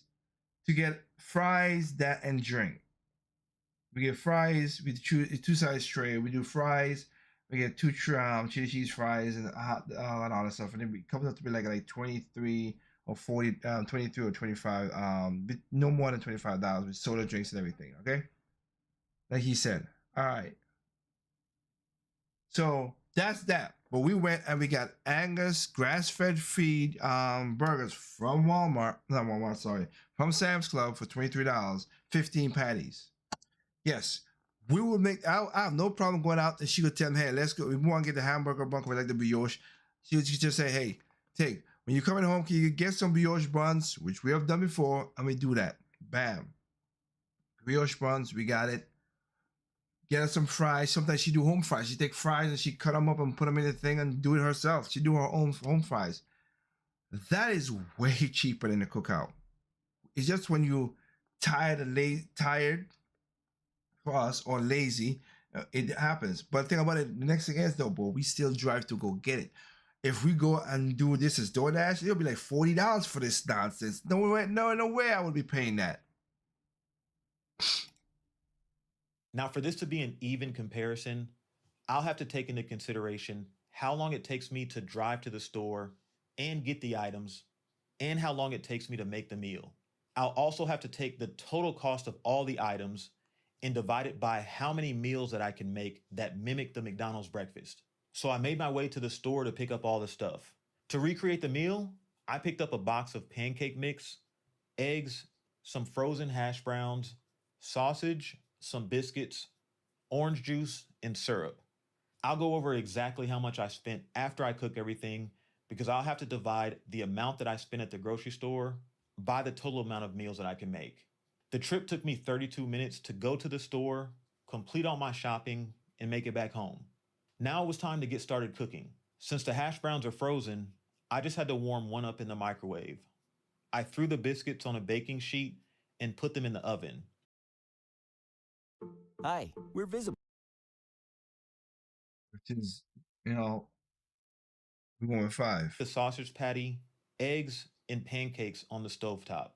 to get fries, that and drink. We get fries. We choose two size tray. We do fries. We get two chili cheese fries and hot and all that stuff, and it comes up to be like 23 or 40, 23 or 25, no more than $25 with soda drinks and everything. Okay, like he said. All right. So that's that. But we went and we got Angus grass-fed feed burgers from from Sam's Club for $23, 15 patties. Yes. We will make. I have no problem going out, and she would tell me, "Hey, let's go. We want to get the hamburger bun. We like the brioche." She would just say, "Hey, when you're coming home, can you get some brioche buns?" Which we have done before, and we do that. Bam, brioche buns. We got it. get her some fries. Sometimes she do home fries. She take fries and she cut them up and put them in the thing and do it herself. She do her own home fries. That is way cheaper than the cookout. It's just when you tired for us or lazy, it happens. But think about it. The next thing is though, boy, we still drive to go get it. If we go and do this as DoorDash, it'll be like $40 for this nonsense. No way I would be paying that. Now, for this to be an even comparison, I'll have to take into consideration how long it takes me to drive to the store and get the items, and how long it takes me to make the meal. I'll also have to take the total cost of all the items and divide it by how many meals that I can make that mimic the McDonald's breakfast. So I made my way to the store to pick up all the stuff. To recreate the meal, I picked up a box of pancake mix, eggs, some frozen hash browns, sausage, some biscuits, orange juice, and syrup. I'll go over exactly how much I spent after I cook everything because I'll have to divide the amount that I spent at the grocery store by the total amount of meals that I can make. The trip took me 32 minutes to go to the store, complete all my shopping, and make it back home. Now it was time to get started cooking. Since the hash browns are frozen, I just had to warm one up in the microwave. I threw the biscuits on a baking sheet and put them in the oven. Hi, we're visible. Which is, we're going with 5. The sausage patty, eggs, and pancakes on the stovetop.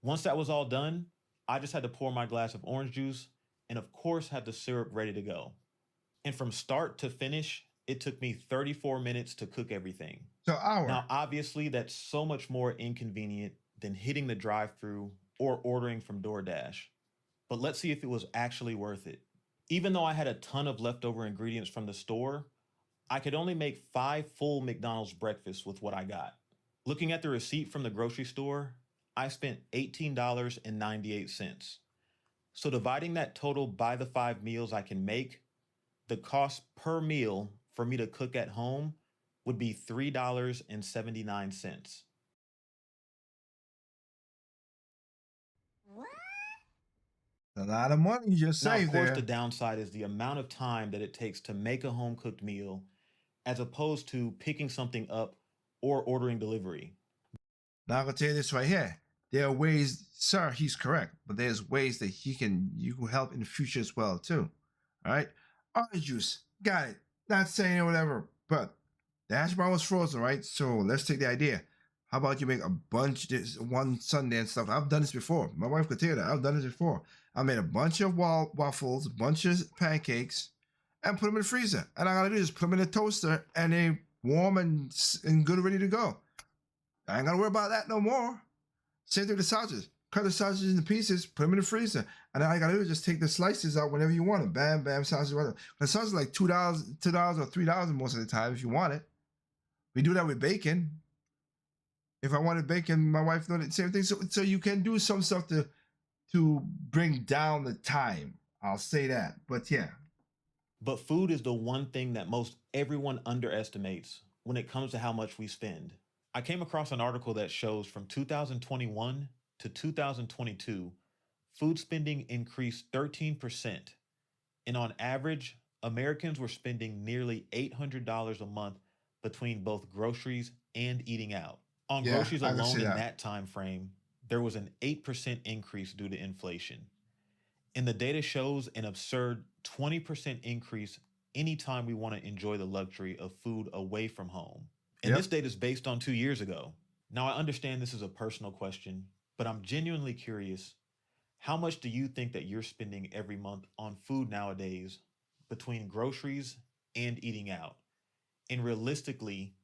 Once that was all done, I just had to pour my glass of orange juice and of course have the syrup ready to go. And from start to finish, it took me 34 minutes to cook everything. So hour. Now, obviously, that's so much more inconvenient than hitting the drive-thru or ordering from DoorDash. But let's see if it was actually worth it. Even though I had a ton of leftover ingredients from the store, I could only make 5 full McDonald's breakfasts with what I got. Looking at the receipt from the grocery store, I spent $18.98. So dividing that total by the 5 meals I can make, the cost per meal for me to cook at home would be $3.79. What? A lot of money you just saved there. Now, of course, the downside is the amount of time that it takes to make a home-cooked meal as opposed to picking something up or ordering delivery. Now I'm gonna tell you this right here. There are ways, sir, he's correct, but there's ways that you can help in the future as well, too. All right? Orange juice, got it. Not saying whatever, but the hash brown was frozen, right? So let's take the idea. How about you make a bunch this one Sunday and stuff? I've done this before. My wife could tell you that. I've done this before. I made a bunch of waffles, a bunch of pancakes, and put them in the freezer. And all I gotta do is put them in the toaster, and they warm and good, ready to go. I ain't gotta worry about that no more. Same thing with the sausages. Cut the sausages into pieces, put them in the freezer, and then all you gotta do is just take the slices out whenever you want them. Bam, bam, sausage, whatever. The sausage is like $2 or $3 most of the time if you want it. We do that with bacon. If I wanted bacon, my wife knows the same thing. So you can do some stuff to bring down the time. I'll say that. But yeah. But food is the one thing that most everyone underestimates when it comes to how much we spend. I came across an article that shows from 2021 to 2022, food spending increased 13%. And on average, Americans were spending nearly $800 a month between both groceries and eating out. On groceries alone in that time frame, there was an 8% increase due to inflation. And the data shows an absurd 20% increase anytime we want to enjoy the luxury of food away from home. And this data is based on 2 years ago. Now, I understand this is a personal question, but I'm genuinely curious. How much do you think that you're spending every month on food nowadays between groceries and eating out? And realistically,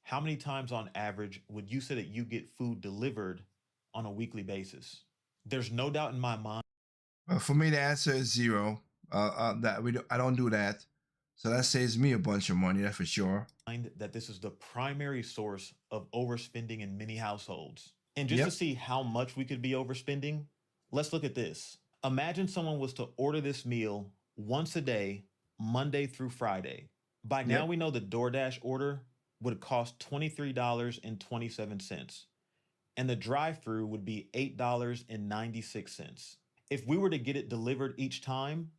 how many times on average would you say that you get food delivered on a weekly basis? There's no doubt in my mind. For me, the answer is 0. I don't do that. So that saves me a bunch of money, that's for sure. That this is the primary source of overspending in many households. And just to see how much we could be overspending, let's look at this. Imagine someone was to order this meal once a day, Monday through Friday. By now, we know the DoorDash order would cost $23.27. And the drive-thru would be $8.96. If we were to get it delivered each time,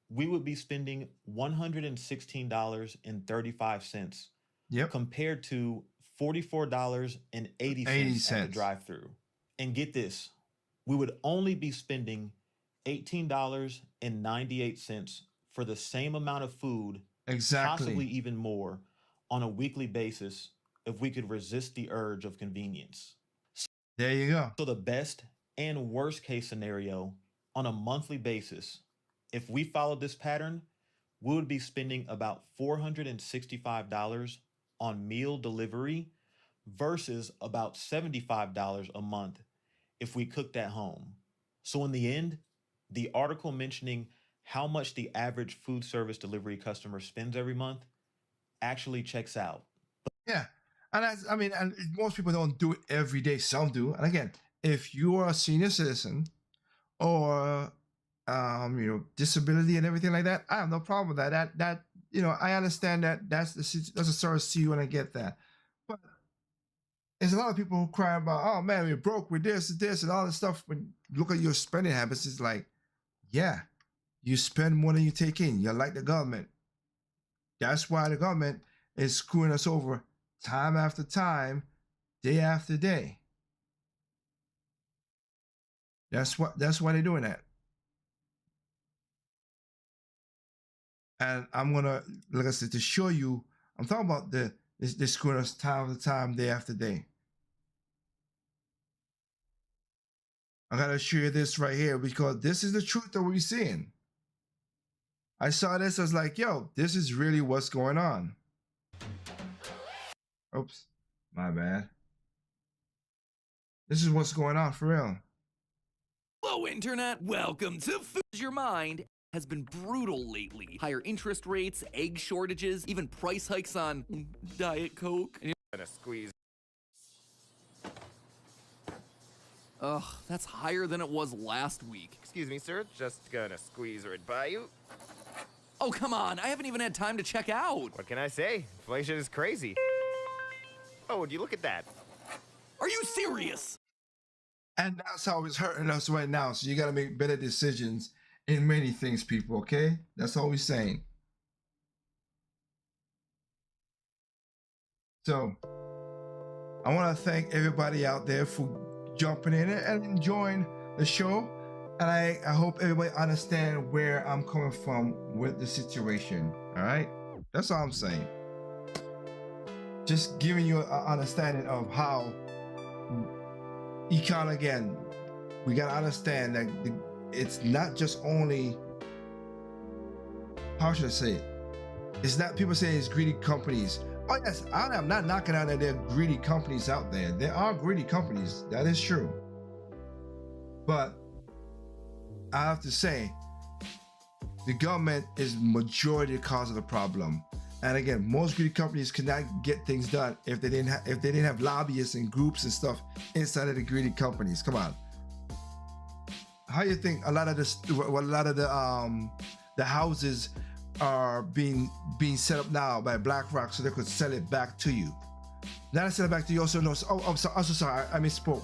we would be spending $116.35 compared to $44.80 at the drive-thru. And get this, we would only be spending $18.98 for the same amount of food, possibly even more, on a weekly basis if we could resist the urge of convenience. There you go. So the best and worst case scenario on a monthly basis, if we followed this pattern, we would be spending about $465 on meal delivery versus about $75 a month if we cooked at home. So in the end, the article mentioning how much the average food service delivery customer spends every month actually checks out. Yeah. And and most people don't do it every day. Some do. And again, if you are a senior citizen or disability and everything like that, I have no problem with that. That I understand that that's a service to you, and I get that. But there's a lot of people who cry about, oh man, we're broke, we're this, and all this stuff. When you look at your spending habits, it's like, yeah, you spend more than you take in. You're like the government. That's why the government is screwing us over time after time, day after day. That's why they're doing that. And I'm gonna, like I said, to show you, I'm talking about they're screwing us time after time, day after day. I gotta show you this right here because this is the truth that we're seeing. I saw this, I was like, yo, this is really what's going on. Oops, my bad. This is what's going on for real. Hello, Internet. Welcome to Food. Your mind has been brutal lately. Higher interest rates, egg shortages, even price hikes on Diet Coke. And you're gonna squeeze. Ugh, that's higher than it was last week. Excuse me, sir. Just gonna squeeze right by you. Oh, come on. I haven't even had time to check out. What can I say? Inflation is crazy. Oh, would you look at that? Are you serious? And that's how it's hurting us right now. So you got to make better decisions in many things, people, okay? That's all we're saying. So I want to thank everybody out there for jumping in and enjoying the show. And I hope everybody understand where I'm coming from with the situation, all right? That's all I'm saying. Just giving you an understanding of how Econ, again, we got to understand that it's not just only, how should I say it? It's not people saying it's greedy companies. Oh yes, I'm not knocking out that there are greedy companies out there. There are greedy companies, that is true. But I have to say, the government is majority cause of the problem. And again, most greedy companies cannot get things done if they didn't have lobbyists and groups and stuff inside of the greedy companies. Come on, how you think a lot of the houses are being set up now by BlackRock so they could sell it back to you? Not sell it back to you. Also, no. Oh, I'm so sorry. I misspoke.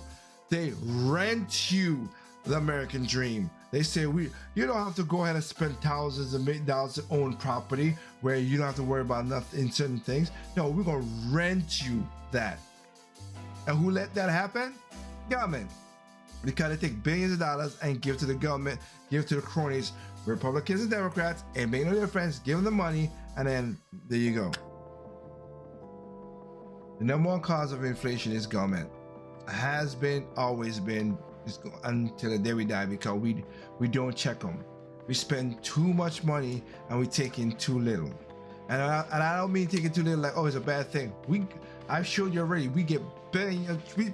They rent you the American dream. They say you don't have to go ahead and spend thousands of millions of dollars to own property where you don't have to worry about nothing in certain things. No, we're gonna rent you that. And who let that happen? Government. Because they take billions of dollars and give to the government, give to the cronies, Republicans and Democrats, and make no difference, give them the money, and then there you go. The number one cause of inflation is government. Has been, always been, until the day we die, because we don't check them. We spend too much money and we take in too little. And I don't mean taking too little like, oh, it's a bad thing. I've showed you already, we get billions, we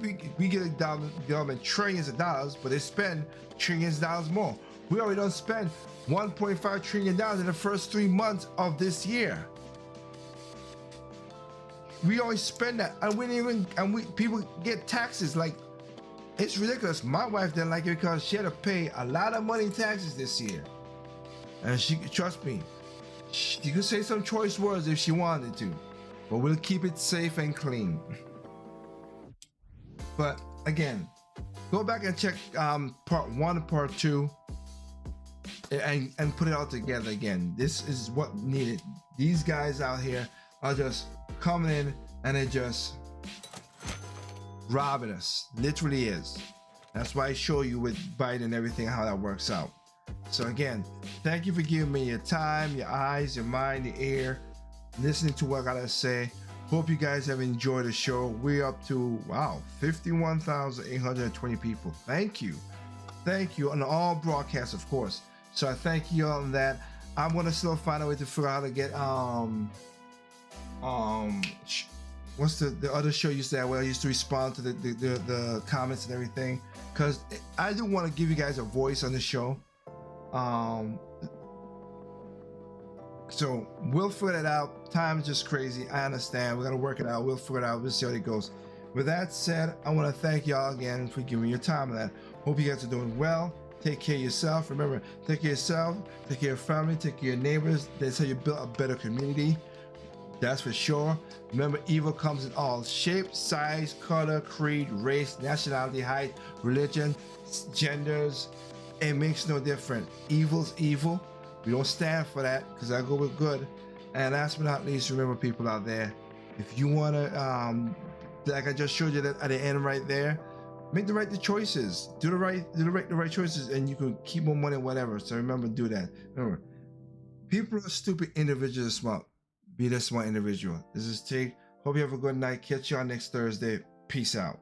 get government trillions of dollars, but they spend trillions of dollars more. We already don't spend $1.5 trillion in the first 3 months of this year. We always spend that, and people get taxes like, it's ridiculous. My wife didn't like it because she had to pay a lot of money in taxes this year. And trust me, she could say some choice words if she wanted to, but we'll keep it safe and clean. But again, go back and check part 1 and part 2 and put it all together again. This is what needed. These guys out here are just coming in and they're just robbing us. Literally is. That's why I show you with Biden and everything how that works out. So again, thank you for giving me your time, your eyes, your mind, your ear, listening to what I gotta say. Hope you guys have enjoyed the show. We're up to 51,820 people. Thank you on all broadcasts, of course. So I thank you on that. I'm gonna still find a way to figure out how to get what's the other show you said where I used to respond to the comments and everything, because I do want to give you guys a voice on the show. So we'll figure it out. Time is just crazy. I understand. We're gonna work it out. We'll figure it out. We'll see how it goes. With that said, I want to thank y'all again for giving me your time on that. Hope you guys are doing well. Take care of yourself. Remember, take care of yourself, take care of your family, take care of your neighbors. That's how you build a better community. That's for sure. Remember, evil comes in all shapes, size, color, creed, race, nationality, height, religion, genders. It makes no difference. Evil's evil. We don't stand for that because I go with good. And last but not least, remember, people out there, if you want to, like I just showed you that at the end right there, make the right choices. Do the right choices, and you can keep more money, whatever. So remember, do that. Remember, people are stupid, individuals are smart. Be the smart individual. This is Tig. Hope you have a good night. Catch you on next Thursday. Peace out.